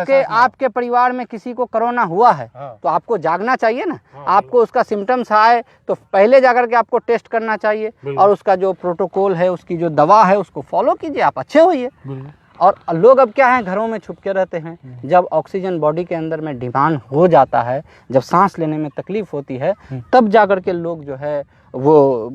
कि आपके परिवार में किसी को कोरोना हुआ है तो आपको जागना चाहिए ना। आपको उसका सिम्टम्स आए तो पहले जाकर के आपको टेस्ट करना चाहिए और उसका जो प्रोटोकॉल है, उसकी जो दवा है उसको फॉलो कीजिए, आप अच्छे होइए। और लोग अब क्या है, घरों में छुप के रहते हैं। जब ऑक्सीजन बॉडी के अंदर में डिमांड हो जाता है, जब सांस लेने में तकलीफ होती है, तब जाकर के लोग जो है वो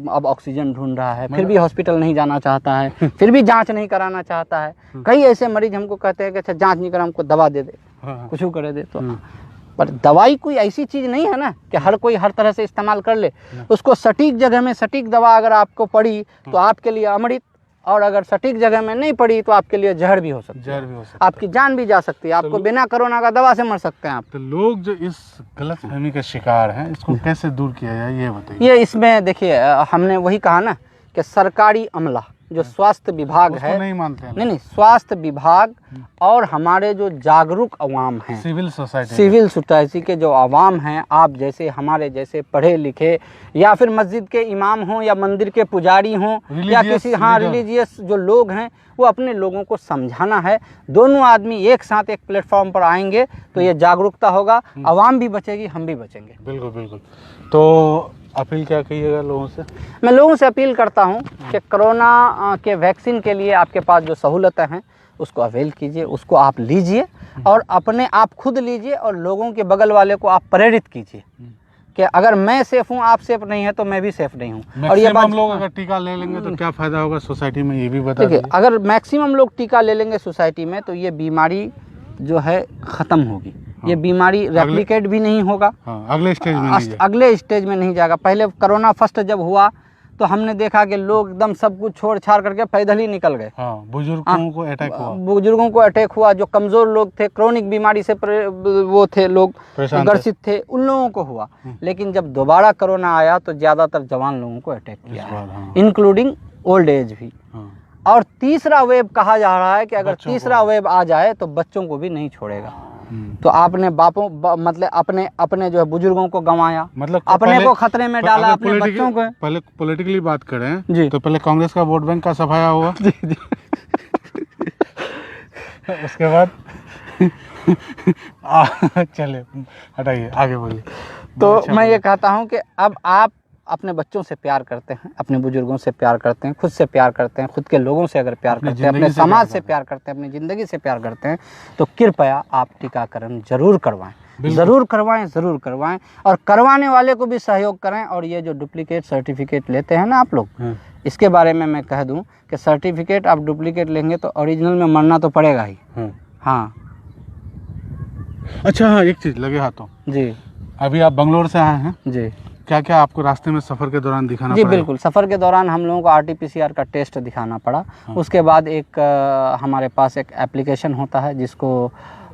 अब ऑक्सीजन ढूंढ रहा है, फिर भी हॉस्पिटल नहीं जाना चाहता है, फिर भी जांच नहीं कराना चाहता है। कई ऐसे मरीज हमको कहते हैं कि अच्छा जांच नहीं करा, हमको दवा दे दे, कुछ करे दे। तो पर दवाई कोई ऐसी चीज़ नहीं है ना कि हर कोई हर तरह से इस्तेमाल कर ले। उसको सटीक जगह में सटीक दवा अगर आपको पड़ी तो आपके लिए अमृत, और अगर सटीक जगह में नहीं पड़ी तो आपके लिए जहर भी हो सकती है, आपकी जान भी जा सकती है, आपको बिना कोरोना का दवा से मर सकते हैं आप। तो लोग जो इस गलतफहमी के शिकार हैं, इसको कैसे दूर किया जाए ये बताइए। ये इसमें देखिए, हमने वही कहा ना कि सरकारी अमला जो स्वास्थ्य विभाग है, नहीं मानते हैं, नहीं, स्वास्थ्य विभाग और हमारे जो जागरूक अवाम हैं, सिविल सोसाइटी के जो अवाम हैं, आप जैसे हमारे जैसे पढ़े लिखे या फिर मस्जिद के इमाम हों या मंदिर के पुजारी हों या किसी रिलीजियस जो लोग हैं, वो अपने लोगों को समझाना है। दोनों आदमी एक साथ एक प्लेटफॉर्म पर आएंगे तो ये जागरूकता होगा, अवाम भी बचेगी, हम भी बचेंगे। बिल्कुल बिल्कुल। तो अपील क्या कहिएगा लोगों से? मैं लोगों से अपील करता हूं कि कोरोना के वैक्सीन के लिए आपके पास जो सहूलतें हैं उसको अवेल कीजिए, उसको आप लीजिए और अपने आप खुद लीजिए और लोगों के बगल वाले को आप प्रेरित कीजिए कि अगर मैं सेफ हूं, आप सेफ नहीं है तो मैं भी सेफ नहीं हूं। और ये बात, हम लोग अगर टीका ले लेंगे तो क्या फ़ायदा होगा सोसाइटी में, ये भी बता दीजिए। अगर मैक्सिमम लोग टीका ले लेंगे सोसाइटी में तो ये बीमारी जो है ख़त्म होगी। ये बीमारी रेप्लिकेट भी नहीं होगा, अगले स्टेज में नहीं जाएगा। पहले कोरोना फर्स्ट जब हुआ तो हमने देखा कि लोग एकदम सब कुछ छोड़ छाड़ करके पैदल ही निकल गए। बुजुर्गों को अटैक हुआ, जो कमज़ोर लोग थे, क्रोनिक बीमारी से वो थे, लोग ग्रसित थे, उन लोगों को हुआ। लेकिन जब दोबारा कोरोना आया तो ज़्यादातर जवान लोगों को अटैक किया, इंक्लूडिंग ओल्ड एज भी। और तीसरा वेव कहा जा रहा है कि अगर तीसरा वेव आ जाए तो बच्चों को भी नहीं छोड़ेगा। तो आपने मतलब अपने जो है बुजुर्गों को गंवाया, मतलब अपने को खतरे में डाला, अपने बच्चों को। पहले पॉलिटिकली बात करें जी, तो पहले कांग्रेस का वोट बैंक का सफाया हुआ जी जी। उसके बाद चले हटाइए, आगे बोलिए। तो अच्छा मैं ये बोला। कहता हूँ कि अब आप अपने बच्चों से प्यार करते हैं, अपने बुजुर्गों से प्यार करते हैं, खुद से प्यार करते हैं, खुद के लोगों से अगर प्यार अपनी करते हैं, अपने ज़िंदगी से समाज प्यार से करते प्यार करते हैं, अपनी ज़िंदगी से प्यार करते हैं, तो कृपया आप टीकाकरण ज़रूर करवाएं, बिल्कुल। ज़रूर करवाएं, ज़रूर करवाएं। और करवाने वाले को भी सहयोग करें। और ये जो डुप्लीकेट सर्टिफिकेट लेते हैं ना आप लोग, हाँ। इसके बारे में मैं कह दूं कि सर्टिफिकेट आप डुप्लीकेट लेंगे तो ओरिजिनल में मरना तो पड़ेगा ही। हाँ। हाँ अच्छा हाँ, एक चीज़ लगे हाथों, जी अभी आप बंगलोर से आए हैं, जी क्या क्या आपको रास्ते में सफ़र के दौरान दिखाना जी पड़ा? बिल्कुल। सफ़र के दौरान हम लोगों को RT-PCR का टेस्ट दिखाना पड़ा। हाँ। उसके बाद एक हमारे पास एक एप्लीकेशन होता है जिसको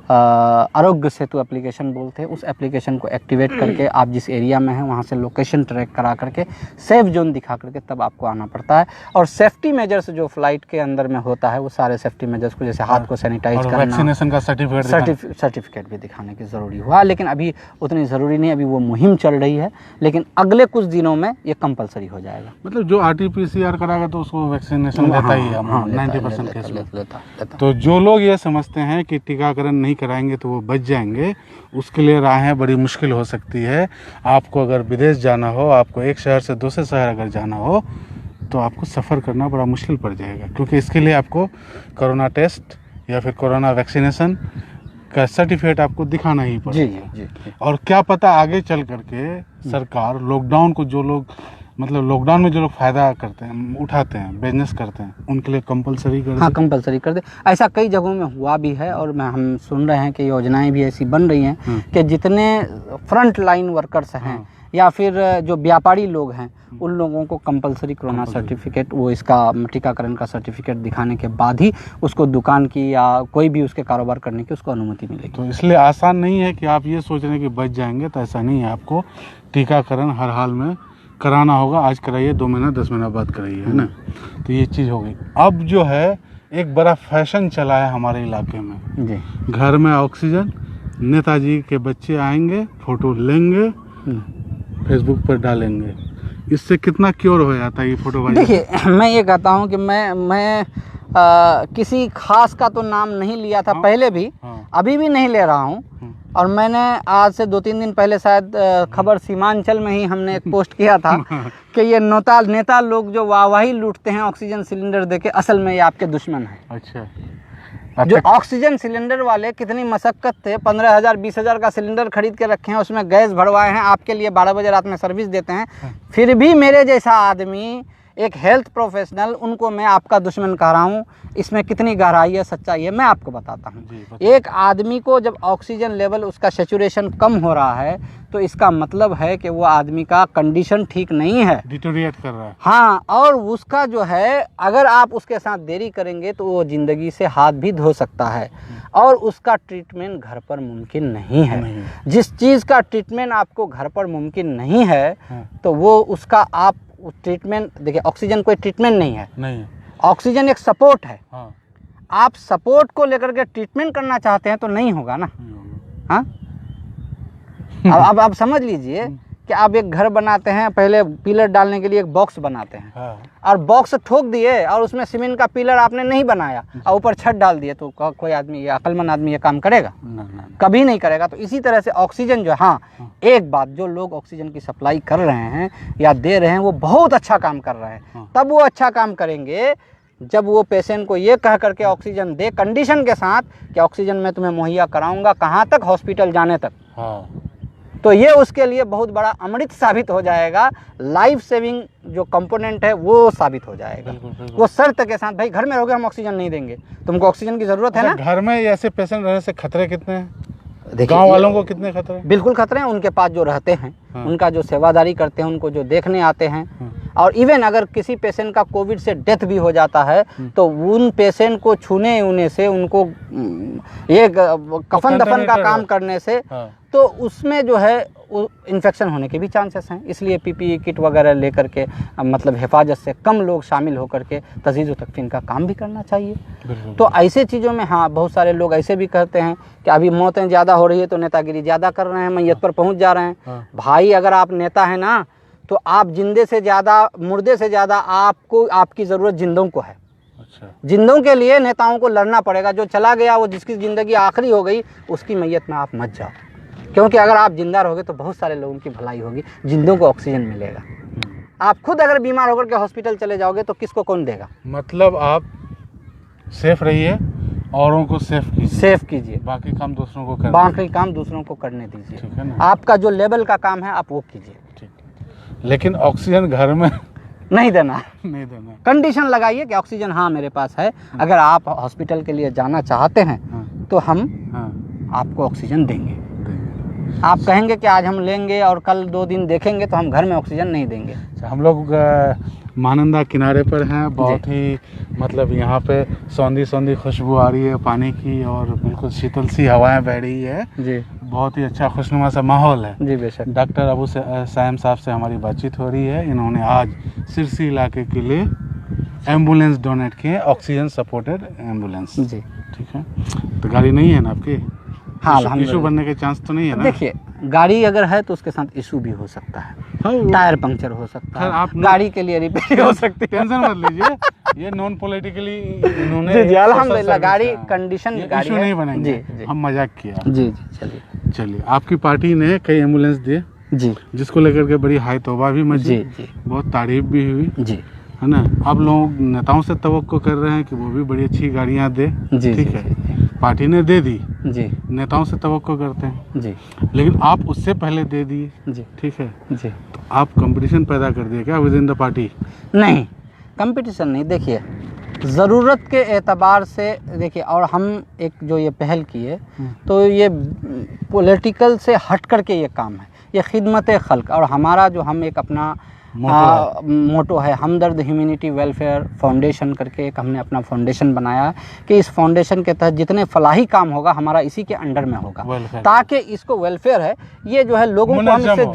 आरोग्य सेतु एप्लीकेशन बोलते हैं। उस एप्लीकेशन को एक्टिवेट करके आप जिस एरिया में हैं वहाँ से लोकेशन ट्रैक करा करके सेफ जोन दिखा करके तब आपको आना पड़ता है। और सेफ्टी मेजर्स जो फ़्लाइट के अंदर में होता है वो सारे सेफ्टी मेजर्स को, जैसे हाथ को सैनिटाइज और करना, वैक्सीनेशन का सर्टिफिकेट सर्टिफिकेट भी दिखाने की ज़रूरी हुआ। लेकिन अभी उतनी ज़रूरी नहीं, अभी वो मुहिम चल रही है, लेकिन अगले कुछ दिनों में ये कंपलसरी हो जाएगा। मतलब जो RT-PCR कराएगा तो उसको वैक्सीनेशन लेता ही है, हाँ, 90% केस में। लेता। तो जो लोग ये समझते हैं कि टीकाकरण नहीं कराएंगे तो वो बच जाएंगे, उसके लिए राहें बड़ी मुश्किल हो सकती है। आपको अगर विदेश जाना हो, आपको एक शहर से दूसरे शहर अगर जाना हो, तो आपको सफ़र करना बड़ा मुश्किल पड़ जाएगा, क्योंकि इसके लिए आपको कोरोना टेस्ट या फिर कोरोना वैक्सीनेशन का सर्टिफिकेट आपको दिखाना ही जी पड़ेगा। जी। और क्या पता आगे चल करके सरकार लॉकडाउन को, जो लोग मतलब लॉकडाउन में जो लोग फ़ायदा करते हैं, उठाते हैं, बिजनेस करते हैं, उनके लिए कंपलसरी कर हाँ, दे। कंपलसरी कर दे। ऐसा कई जगहों में हुआ भी है और हम सुन रहे हैं कि योजनाएं भी ऐसी बन रही हैं कि जितने फ्रंट लाइन वर्कर्स हैं या फिर जो व्यापारी लोग हैं, उन लोगों को कंपलसरी कोरोना सर्टिफिकेट, वो इसका टीकाकरण का सर्टिफिकेट दिखाने के बाद ही उसको दुकान की या कोई भी उसके कारोबार करने की उसको अनुमति मिलेगी। तो इसलिए आसान नहीं है कि आप ये सोच रहे हैं कि बच जाएंगे, तो ऐसा नहीं है। आपको टीकाकरण हर हाल में कराना होगा। आज कराइए, 2 महीना 10 महीना बाद कराइए, है ना। तो ये चीज़ हो गई। अब जो है एक बड़ा फैशन चला है हमारे इलाके में जी। घर में ऑक्सीजन, नेताजी के बच्चे आएंगे, फ़ोटो लेंगे, फेसबुक पर डालेंगे। इससे कितना क्योर हो जाता है ये फोटो? देखिए, मैं ये कहता हूँ कि मैं किसी खास का तो नाम नहीं लिया था पहले भी, अभी भी नहीं ले रहा हूँ। और मैंने आज से 2-3 दिन पहले शायद खबर सीमांचल में ही हमने एक पोस्ट किया था कि ये नेता लोग जो वाहवाही लूटते हैं ऑक्सीजन सिलेंडर देके, असल में ये आपके दुश्मन हैं। अच्छा। जो ऑक्सीजन सिलेंडर वाले कितनी मशक्कत थे, 15,000 20,000 का सिलेंडर खरीद के रखे हैं, उसमें गैस भरवाए हैं, आपके लिए 12 बजे रात में सर्विस देते हैं, फिर भी मेरे जैसा आदमी, एक हेल्थ प्रोफेशनल, उनको मैं आपका दुश्मन कह रहा हूँ। इसमें कितनी गहराई है, सच्चाई है, मैं आपको बताता हूँ। एक आदमी को जब ऑक्सीजन लेवल उसका सैचुरेशन कम हो रहा है तो इसका मतलब है कि वो आदमी का कंडीशन ठीक नहीं है, डिटोरिएट कर रहा है। हाँ, और उसका जो है, अगर आप उसके साथ देरी करेंगे तो वो ज़िंदगी से हाथ भी धो सकता है और उसका ट्रीटमेंट घर पर मुमकिन नहीं है। जिस चीज़ का ट्रीटमेंट आपको घर पर मुमकिन नहीं है तो वो उसका आप ट्रीटमेंट, देखिए ऑक्सीजन कोई ट्रीटमेंट नहीं है, ऑक्सीजन एक सपोर्ट है। आप सपोर्ट को लेकर के ट्रीटमेंट करना चाहते हैं तो नहीं होगा ना। हाँ, अब आप समझ लीजिए कि आप एक घर बनाते हैं, पहले पिलर डालने के लिए एक बॉक्स बनाते हैं और बॉक्स ठोक दिए और उसमें सीमेंट का पिलर आपने नहीं बनाया और ऊपर छत डाल दिए, तो कोई आदमी, ये अक्लमंद आदमी ये काम करेगा? कभी नहीं करेगा। तो इसी तरह से ऑक्सीजन जो, हाँ, एक बात, जो लोग ऑक्सीजन की सप्लाई कर रहे हैं या दे रहे हैं वो बहुत अच्छा काम कर रहे हैं। तब वो अच्छा काम करेंगे जब वो पेशेंट को ये कह करके ऑक्सीजन दे, कंडीशन के साथ कि ऑक्सीजन मैं तुम्हें मुहैया कराऊंगा, कहाँ तक? हॉस्पिटल जाने तक। तो ये उसके लिए बहुत बड़ा अमृत साबित हो जाएगा, लाइफ सेविंग जो कंपोनेंट है वो साबित हो जाएगा। वो शर्त के साथ, भाई घर में रहोगे हम ऑक्सीजन नहीं देंगे, तुमको ऑक्सीजन की जरूरत है ना। घर में ऐसे पेशेंट रहने से खतरे कितने हैं? देखिए, गांव वालों को कितने खतरे? बिल्कुल खतरे हैं। उनके पास जो रहते हैं, उनका जो सेवादारी करते हैं, उनको जो देखने आते हैं, और इवन अगर किसी पेशेंट का कोविड से डेथ भी हो जाता है तो उन पेशेंट को छूने उने से, उनको ये कफन दफन का काम करने से, तो उसमें जो है इन्फेक्शन होने के भी चांसेस हैं। इसलिए PPE किट वगैरह लेकर के, मतलब हिफाजत से कम लोग शामिल होकर के तजीज़ तकफीन का काम भी करना चाहिए। तो ऐसे चीज़ों में, हाँ, बहुत सारे लोग ऐसे भी कहते हैं कि अभी मौतें ज़्यादा हो रही है तो नेतागिरी ज़्यादा कर रहे हैं, मैयत पर पहुँच जा रहे हैं। भाई, अगर आप नेता हैं ना, तो आप जिंदे से ज़्यादा, मुर्दे से ज़्यादा आपको, आपकी ज़रूरत जिंदों को है। जिंदों के लिए नेताओं को लड़ना पड़ेगा। जो चला गया, वो जिसकी ज़िंदगी आखिरी हो गई, उसकी मैयत में आप मत जाओ। क्योंकि अगर आप जिंदा रहोगे तो बहुत सारे लोगों की भलाई होगी, जिंदों को ऑक्सीजन मिलेगा। आप खुद अगर बीमार होकर के हॉस्पिटल चले जाओगे तो किसको कौन देगा? मतलब आप सेफ रहिए, औरों को सेफ कीजिए, बाकी काम दूसरों को करने दीजिए। ठीक है ना? आपका जो लेवल का काम है आप वो कीजिए। ठीक, लेकिन ऑक्सीजन घर में नहीं देना नहीं देना। कंडीशन लगाइए कि ऑक्सीजन हाँ मेरे पास है, अगर आप हॉस्पिटल के लिए जाना चाहते हैं तो हम आपको ऑक्सीजन देंगे। आप कहेंगे कि आज हम लेंगे और कल 2 दिन देखेंगे तो हम घर में ऑक्सीजन नहीं देंगे। हम लोग महानंदा किनारे पर हैं, बहुत ही मतलब यहाँ पे सौंधी खुशबू आ रही है पानी की और बिल्कुल शीतल सी हवाएं बह रही है जी। बहुत ही अच्छा खुशनुमा सा माहौल है जी बेशक। डॉक्टर अबू साइम साहब से हमारी बातचीत हो रही है। इन्होंने आज सिरसी इलाके के लिए एम्बुलेंस डोनेट किए, ऑक्सीजन सपोर्टेड एम्बुलेंस। जी ठीक है, तो गाड़ी नहीं है ना आपकी? हाँ, इशू बनने के चांस तो नहीं है ना? देखिए, गाड़ी अगर है तो उसके साथ इशू भी हो सकता है, टायर पंक्चर हो सकता है, आप गाड़ी के लिए रिपेयर हो सकती है। टेंशन मत लीजिए, ये नॉन पॉलिटिकली इन्होंने जी अल्हम्दुलिल्लाह गाड़ी कंडीशन गाड़ी इशू नहीं बनेंगे। जी हम मजाक किया। जी चलिए आपकी पार्टी ने कई एम्बुलेंस दिए जी, जिसको लेकर के बड़ी हाई तौबा भी मची, जी बहुत तारीफ भी हुई जी, है ना? अब लोग नेताओं से तवक्को कर रहे हैं कि वो भी बड़ी अच्छी गाड़ियां दे। ठीक है, पार्टी ने दे दी जी, नेताओं से तवक्को करते हैं जी, लेकिन लेकिन आप उससे पहले दे दिए जी। ठीक है जी, तो आप कंपटीशन पैदा कर दिए क्या विद इन द पार्टी? नहीं, कंपटीशन नहीं। देखिए, ज़रूरत के एतबार से देखिए, और हम एक जो ये पहल की है तो ये पॉलिटिकल से हट करके ये काम है, ये खिदमत खल्क। और हमारा जो हम एक अपना मोटो है हमदर्द ह्यूमैनिटी वेलफेयर फाउंडेशन करके एक हमने अपना फाउंडेशन बनाया है कि इस फाउंडेशन के तहत जितने फलाही काम होगा हमारा इसी के अंडर में होगा, ताकि इसको वेलफेयर है ये जो है लोगों को हम इससे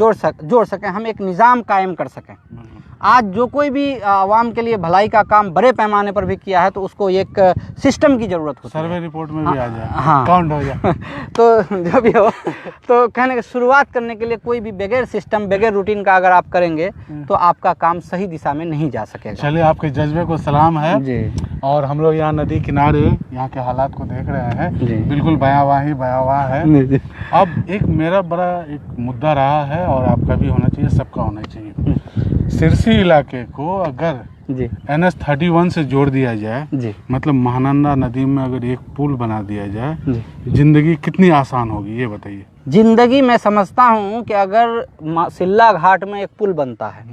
जोड़ सकें, हम एक निज़ाम कायम कर सकें। आज जो कोई भी आवाम के लिए भलाई का काम बड़े पैमाने पर भी किया है तो उसको एक सिस्टम की ज़रूरत होती है। सर्वे रिपोर्ट में भी आ जाए, हाँ, काउंट हो जाए। तो जो भी हो, तो कहने की शुरुआत करने के लिए कोई भी बगैर सिस्टम बगैर रूटीन का अगर आप करेंगे तो आपका काम सही दिशा में नहीं जा सकेगा। चलिए, आपके जज्बे को सलाम है जी। और हम लोग यहाँ नदी किनारे यहाँ के हालात को देख रहे हैं, बिल्कुल भयावह है। अब एक मेरा बड़ा एक मुद्दा रहा है और आपका भी होना चाहिए, सबका होना चाहिए। सिरसी इलाके को अगर जी NH-31 से जोड़ दिया जाए जी, मतलब महानंदा नदी में अगर एक पुल बना दिया जाए जी, जिंदगी कितनी आसान होगी ये बताइए। जिंदगी मैं समझता हूँ कि अगर सिल्ला घाट में एक पुल बनता है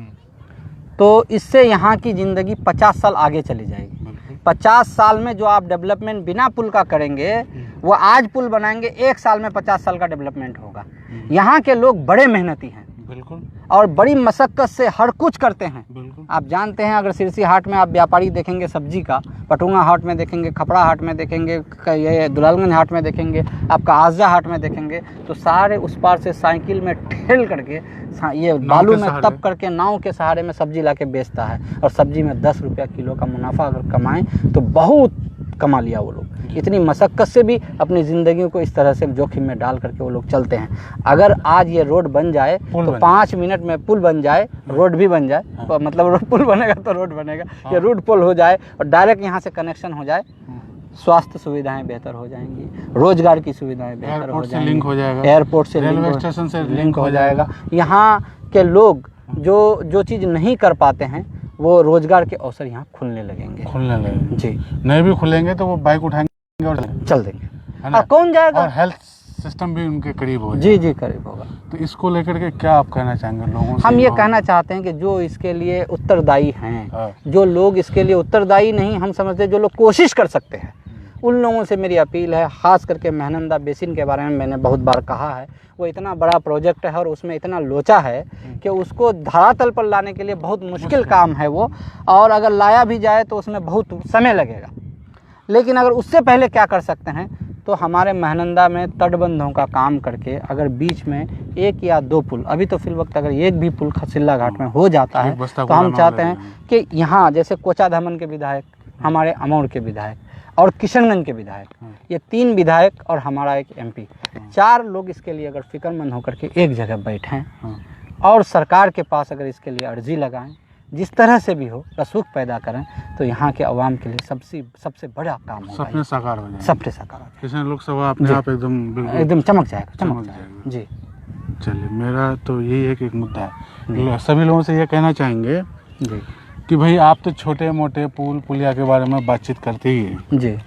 तो इससे यहाँ की ज़िंदगी 50 साल आगे चली जाएगी। 50 साल में जो आप डेवलपमेंट बिना पुल का करेंगे वो आज पुल बनाएंगे, 1 साल में 50 साल का डेवलपमेंट होगा। यहाँ के लोग बड़े मेहनती हैं, बिल्कुल, और बड़ी मशक्क़त से हर कुछ करते हैं। बिल्कुल। आप जानते हैं, अगर सिरसी हाट में आप व्यापारी देखेंगे सब्जी का, पटुंगा हाट में देखेंगे, खपड़ा हाट में देखेंगे, ये दुलालगंज हाट में देखेंगे, आपका आजा हाट में देखेंगे, तो सारे उस पार से साइकिल में ठेल करके ये बालू में तप करके नाव के सहारे में सब्जी ला के बेचता है। और सब्जी में 10 रुपया किलो का मुनाफा अगर कमाएं तो बहुत कमा लिया वो लोग। इतनी मशक्क़त से भी अपनी ज़िंदगी को इस तरह से जोखिम में डाल करके वो लोग चलते हैं। अगर आज ये रोड बन जाए तो 5 मिनट में पुल बन जाए, रोड भी बन जाए, तो मतलब पुल बनेगा तो रोड बनेगा, ये रोड पुल हो जाए और डायरेक्ट यहाँ से कनेक्शन हो जाए, स्वास्थ्य सुविधाएं बेहतर हो जाएंगी, रोजगार की सुविधाएं बेहतर हो जाएंगी, लिंक हो जाएगा, एयरपोर्ट से रेलवे स्टेशन से लिंक हो जाएगा। यहाँ के लोग जो चीज़ नहीं कर पाते हैं वो रोजगार के अवसर यहाँ खुलने लगेंगे जी। नहीं भी खुलेंगे तो वो बाइक उठाएंगे और चल देंगे, और कौन जाएगा, और हेल्थ सिस्टम भी उनके करीब हो जी करीब होगा। तो इसको लेकर के क्या आप कहना चाहेंगे लोगों से? हम ये कहना चाहते हैं कि जो इसके लिए उत्तरदायी हैं, जो लोग इसके लिए उत्तरदायी नहीं, हम समझते हैं जो लोग कोशिश कर सकते हैं, उन लोगों से मेरी अपील है। ख़ास करके महानंदा बेसिन के बारे में मैंने बहुत बार कहा है, वो इतना बड़ा प्रोजेक्ट है और उसमें इतना लोचा है कि उसको धरातल पर लाने के लिए बहुत मुश्किल काम है वो, और अगर लाया भी जाए तो उसमें बहुत समय लगेगा। लेकिन अगर उससे पहले क्या कर सकते हैं तो हमारे महानंदा में तटबंधों का काम करके अगर बीच में 1 या 2 पुल, अभी तो फिल वक्त अगर एक भी पुल खसिल्ला घाट में हो जाता है तो हम चाहते हैं कि यहाँ जैसे कोचाधामन के विधायक, हमारे अमौर के विधायक और किशनगंज के विधायक, ये 3 विधायक और हमारा एक MP, 4 लोग इसके लिए अगर फिक्रमंद होकर के एक जगह बैठें और सरकार के पास अगर इसके लिए अर्जी लगाएं, जिस तरह से भी हो रसूख पैदा करें तो यहाँ के अवाम के लिए सबसे बड़ा काम होगा। सपने साकार हो जाएंगे। सपने साकार हो जाएंगे। इसमें लोकसभा अपने जी। आप एकदम बिल्कुल एकदम चमक जाएगा, चमक चमक जाएगा जी। चलिए, मेरा तो यही है कि एक मुद्दा है, सभी लोगों से ये कहना चाहेंगे जी कि भाई आप तो छोटे मोटे पुल पुलिया के बारे में बातचीत करते ही हैं, जी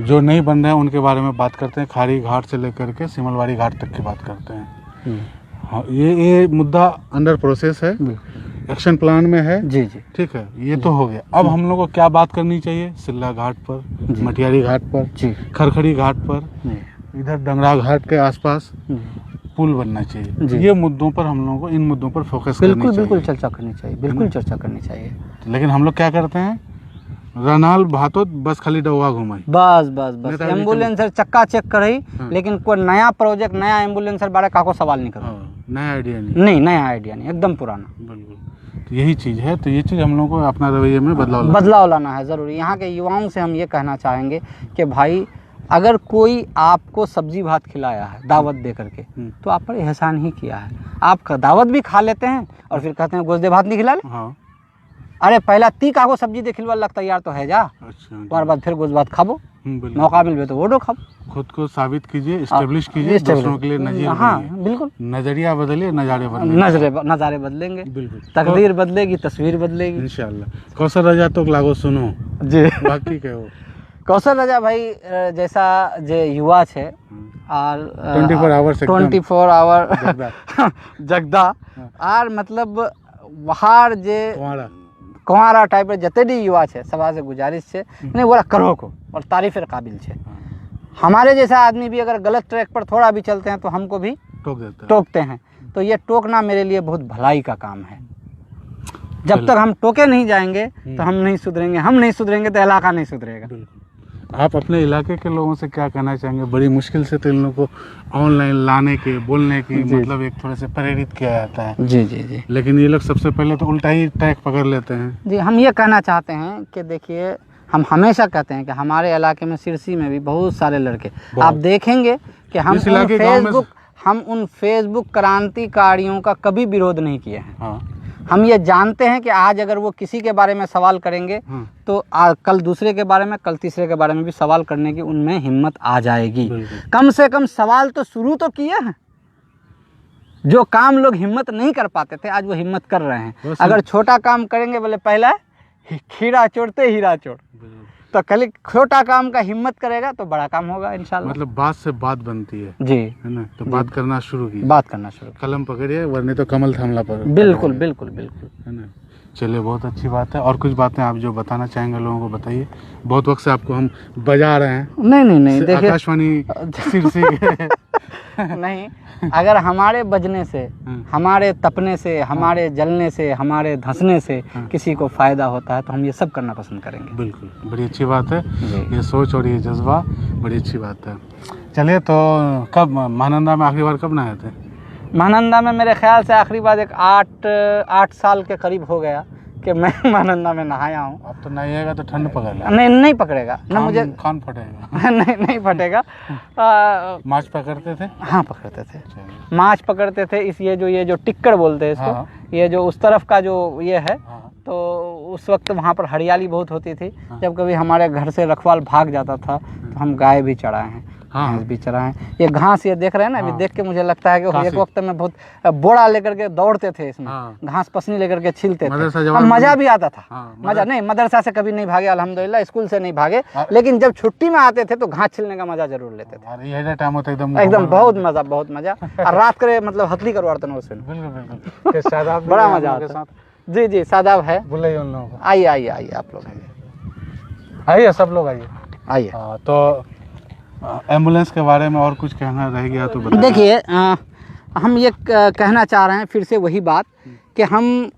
जो नहीं बन रहे हैं उनके बारे में बात करते हैं, खाड़ी घाट से लेकर के सिमलवाड़ी घाट तक की बात करते हैं। हाँ, ये मुद्दा अंडर प्रोसेस है, एक्शन प्लान में है। जी जी ठीक है, ये तो हो गया। अब हम लोग को क्या बात करनी चाहिए? सिल्ला घाट पर, मटियारी घाट पर, जी खरखड़ी घाट पर, इधर डंगरा घाट के आसपास पुल बनना चाहिए। ये मुद्दों पर हम लोगों को, इन मुद्दों पर फोकस करनी चाहिए। बिल्कुल चर्चा करनी चाहिए, बिल्कुल चर्चा करनी चाहिए। लेकिन हम लोग क्या करते हैं, रनाल भातो बस खाली डवा घुमाई, बस एम्बुलेंसर चक्का चेक करही, लेकिन कोई नया प्रोजेक्ट, नया एम्बुलेंसर बारे काको सवाल नहीं करो। नया आइडिया नया आइडिया नहीं, एकदम पुराना। बिल्कुल, तो यही चीज़ है। तो ये चीज़ हम लोग को अपना रवैये में बदलाव लाना है ज़रूरी। यहाँ के युवाओं से हम ये कहना चाहेंगे कि भाई अगर कोई आपको सब्जी भात खिलाया है दावत दे करके, तो आप पर एहसान ही किया है। आप दावत भी खा लेते हैं और फिर कहते हैं गोश्त दे भात नहीं खिला ले। हाँ। अरे पहला ती काको सब्जी दे खिलवा लग तैयार तो है जा। अच्छा, बार बाद फिर गोश्त भात खाबो, मौका मिलबे तो वो खाबो। खुद को साबित कीजिए, एस्टेब्लिश कीजिए, दूसरों के लिए नज़ीर बनिए। बिल्कुल, नजरिया बदलिए, नज़ारे बदलेंगे। बिल्कुल, तकदीर बदलेगी, तस्वीर बदलेगी इंशाल्लाह। कौशल रजा तो लागो सुनो जी। बाकी क्या हो कौशल रजा भाई जैसा जे युवा छे और 24 आवर जगदा और मतलब वहार जे कुंवारा टाइप जते भी युवा छे सभा से गुजारिश छे नहीं वो करो को और तारीफेर काबिल छे। हमारे जैसा आदमी भी अगर गलत ट्रैक पर थोड़ा भी चलते हैं तो हमको भी टोकते हैं। तो ये टोकना मेरे लिए बहुत भलाई का काम है। जब तक हम टोके नहीं जाएंगे तो हम नहीं सुधरेंगे, हम नहीं सुधरेंगे तो इलाका नहीं सुधरेगा। आप अपने इलाके के लोगों से क्या कहना चाहेंगे? बड़ी मुश्किल से तो इन लोगों को ऑनलाइन लाने के, बोलने की मतलब एक थोड़े से प्रेरित किया जाता है। जी जी जी। लेकिन ये लोग सबसे पहले तो उल्टा ही ट्रैक पकड़ लेते हैं। जी, हम ये कहना चाहते हैं कि देखिए, हम हमेशा कहते हैं कि हमारे इलाके में सिरसी में भी बहुत सारे लड़के, आप देखेंगे कि हम उन फेसबुक क्रांतिकारियों का कभी विरोध नहीं किए हैं। हाँ। हम ये जानते हैं कि आज अगर वो किसी के बारे में सवाल करेंगे तो कल दूसरे के बारे में, कल तीसरे के बारे में भी सवाल करने की उनमें हिम्मत आ जाएगी। कम से कम सवाल तो शुरू तो किए हैं। जो काम लोग हिम्मत नहीं कर पाते थे आज वो हिम्मत कर रहे हैं। अगर छोटा काम करेंगे बोले पहला खीरा चोरते हीरा चोर, तो कल छोटा काम का हिम्मत करेगा तो बड़ा काम होगा इंशाल्लाह। मतलब बात से बात बनती है जी, है ना? तो बात करना शुरू की, कलम पकड़िए, वरने तो कमल थामला पर। बिल्कुल बिल्कुल बिल्कुल, है ना? चलिए, बहुत अच्छी बात है। और कुछ बातें आप जो बताना चाहेंगे लोगों को बताइए। बहुत वक्त से आपको हम बजा रहे हैं। नहीं देखिए, आकाशवाणी सिरसी नहीं, अगर हमारे बजने से, हमारे तपने से, हमारे जलने से, हमारे धंसने से किसी को फायदा होता है तो हम ये सब करना पसंद करेंगे। बिल्कुल, बड़ी अच्छी बात है ये सोच और ये जज्बा, बड़ी अच्छी बात है। चलिए, तो कब महानंदा में आखिरी बार कब नहाए थे? महानंदा में मेरे ख्याल से आखिरी बार एक 8 साल के करीब हो गया कि मैं महानंदा में नहाया हूँ। अब तो नहाइएगा तो ठंड पकड़ेगा। नहीं पकड़ेगा ना, मुझे कान फटेगा। नहीं फटेगा। माछ पकड़ते थे? हाँ, पकड़ते थे, माछ पकड़ते थे। ये जो टिक्कर बोलते हैं इसको, ये जो उस तरफ का जो ये है, तो उस वक्त वहाँ पर हरियाली बहुत होती थी। जब कभी हमारे घर से रखवाल भाग जाता था तो हम गाय भी चराए हैं, भैंस भी चराए हैं। ये घास ये देख रहे हैं ना, अभी देख के मुझे लगता है कि एक वक्त में बहुत बोरा लेकर के दौड़ते थे इसमें, घास पसनी लेकर के छीलते थे, मजा भी आता था। मजा नहीं, मदरसा से कभी नहीं भागे अल्हम्दुलिल्लाह, स्कूल से नहीं भागे, लेकिन जब छुट्टी में आते थे तो घास छीलने का मजा जरूर लेते थे। एकदम बहुत मजा। और रात करे मतलब हथली करवाते ना उससे, बड़ा मजा आता। जी, सादाब है। बुलाइए उन लोगों को। आइए आप लोग आइए, सब लोग आइए। तो एम्बुलेंस के बारे में और कुछ कहना रह गया तो बताइए। देखिए, हम ये कहना चाह रहे हैं फिर से वही बात कि हम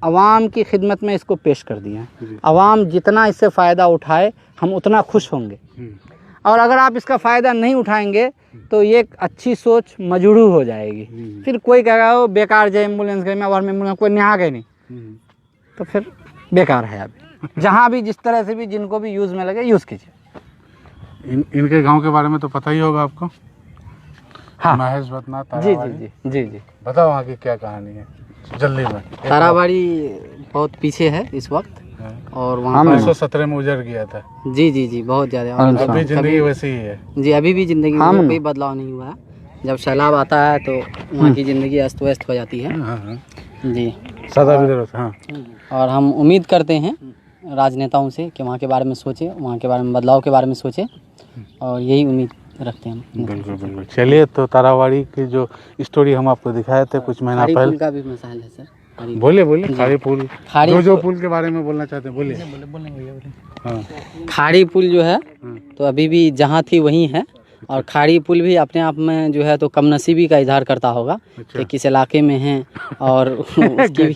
आवाम की खिदमत में इसको पेश कर दिए हैं। आवाम जितना इससे फ़ायदा उठाए हम उतना खुश होंगे, और अगर आप इसका फ़ायदा नहीं उठाएंगे तो ये एक अच्छी सोच मजरूह हो जाएगी। फिर कोई कहेगा वो बेकार जो एम्बुलेंस गई में और एम्बुलेंस कोई नहा गए नहीं, तो फिर बेकार है। अभी जहाँ भी जिस तरह से भी जिनको भी यूज़ में लगे यूज़ कीजिए। इनके गांव के बारे में तो पता ही होगा आपको। हाँ, महेश बतना, जी। बताओ वहाँ की क्या कहानी है जल्दी में। ताराबाड़ी बहुत पीछे है इस वक्त, हाँ। और वहाँ पर 1917 में उजड़ गया था। जी जी जी बहुत ज़्यादा। और और अभी जिंदगी वैसी ही है। जी अभी भी ज़िंदगी में कोई बदलाव नहीं हुआ है। जब सैलाब आता है तो वहाँ की ज़िंदगी अस्त व्यस्त हो जाती है। हाँ, हाँ। जी सदा विरोध। हाँ और हम उम्मीद करते हैं राजनेताओं से कि वहाँ के बारे में सोचें, वहाँ के बारे में बदलाव के बारे में सोचें, और यही उम्मीद रखते हैं हम। बिल्कुल बिल्कुल। चलिए, तो तारावाड़ी की जो स्टोरी हम आपको दिखाए थे कुछ महीना खाड़ी पहले, पुल का भी मसाइल है सर। बोले बोले खाड़ी पुल, खाड़ी जो पुल के बारे में बोलना चाहते हैं बोलिए। हाँ खाड़ी पुल जो है तो अभी भी जहाँ थी वहीं है, और खाड़ी पुल भी अपने आप में जो है तो कमनसीबी का इजहार करता होगा कि किस इलाके में है, और उसकी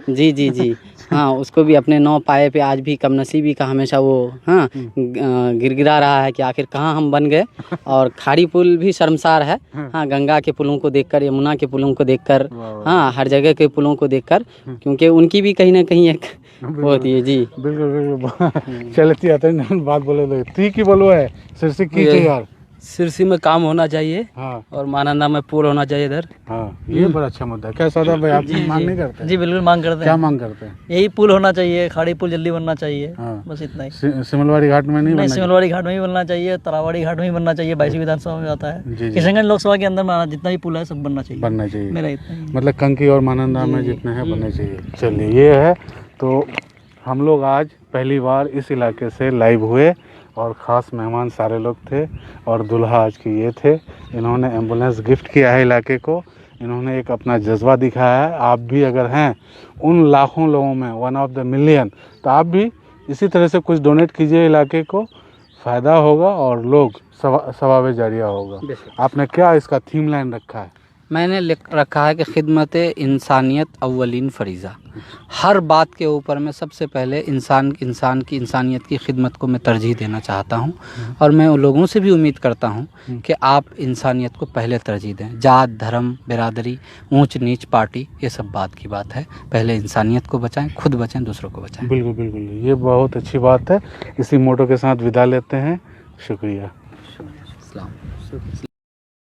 जी जी जी हाँ, उसको भी अपने 9 पाए पे आज भी कमनसीबी का हमेशा वो हाँ गिरगिरा रहा है कि आखिर कहाँ हम बन गए। और खाड़ी पुल भी शर्मसार है हाँ, गंगा के पुलों को देखकर, यमुना के पुलों को देखकर, हाँ हर जगह के पुलों को देखकर, क्योंकि उनकी भी कहीं ना कहीं एक वो होती है। जी बिल्कुल बिल्कुल। चलती आते हैं बात बोले तो ती की बोलो है सिरसी की यार। सिरसी में काम होना चाहिए हाँ और मानंदा में पुल होना चाहिए इधर। हाँ, ये बड़ा अच्छा मुद्दा है। क्या सदा भाई आप मांग नहीं करते? जी बिल्कुल मांग करते क्या हैं। मांग करते हैं? यही पुल होना चाहिए, खाड़ी पुल जल्दी बनना चाहिए। हाँ। बस इतना ही। सिमलवाड़ी घाट में नहीं बनना सिमलवाड़ी घाट में भी बनना चाहिए, तरावाड़ी घाट में भी बनना चाहिए, 22 विधानसभा में आता है। जी, जी। किशनगंज लोकसभा के अंदर में जितना भी पुल है सब बनना चाहिए। बनना चाहिए। मेरा इतना ही। मतलब कंकी और मानंदा में जितने हैं बनने चाहिए। चलिए, ये है। तो हम लोग आज पहली बार इस इलाके से लाइव हुए, और ख़ास मेहमान सारे लोग थे, और दूल्हा आज के ये थे। इन्होंने एम्बुलेंस गिफ्ट किया है इलाके को, इन्होंने एक अपना जज्बा दिखाया है। आप भी अगर हैं उन लाखों लोगों में 1 ऑफ द मिलियन, तो आप भी इसी तरह से कुछ डोनेट कीजिए इलाके को, फ़ायदा होगा और लोग सवाब जारिया होगा। आपने क्या इसका थीम लाइन रखा है? मैंने लिख रखा है कि खिदमत इंसानियत अव्वलीन फरीज़ा। हर बात के ऊपर मैं सबसे पहले इंसान की इंसानियत की खिदमत को मैं तरजीह देना चाहता हूं, और मैं उन लोगों से भी उम्मीद करता हूं कि आप इंसानियत को पहले तरजीह दें। जात, धर्म, बिरादरी, ऊंच नीच, पार्टी, ये सब बात की बात है। पहले इंसानियत को बचाएं, खुद बचें, दूसरों को बचाएं। बिल्कुल बिल्कुल, ये बहुत अच्छी बात है। इसी मोटो के साथ विदा लेते हैं। शुक्रिया।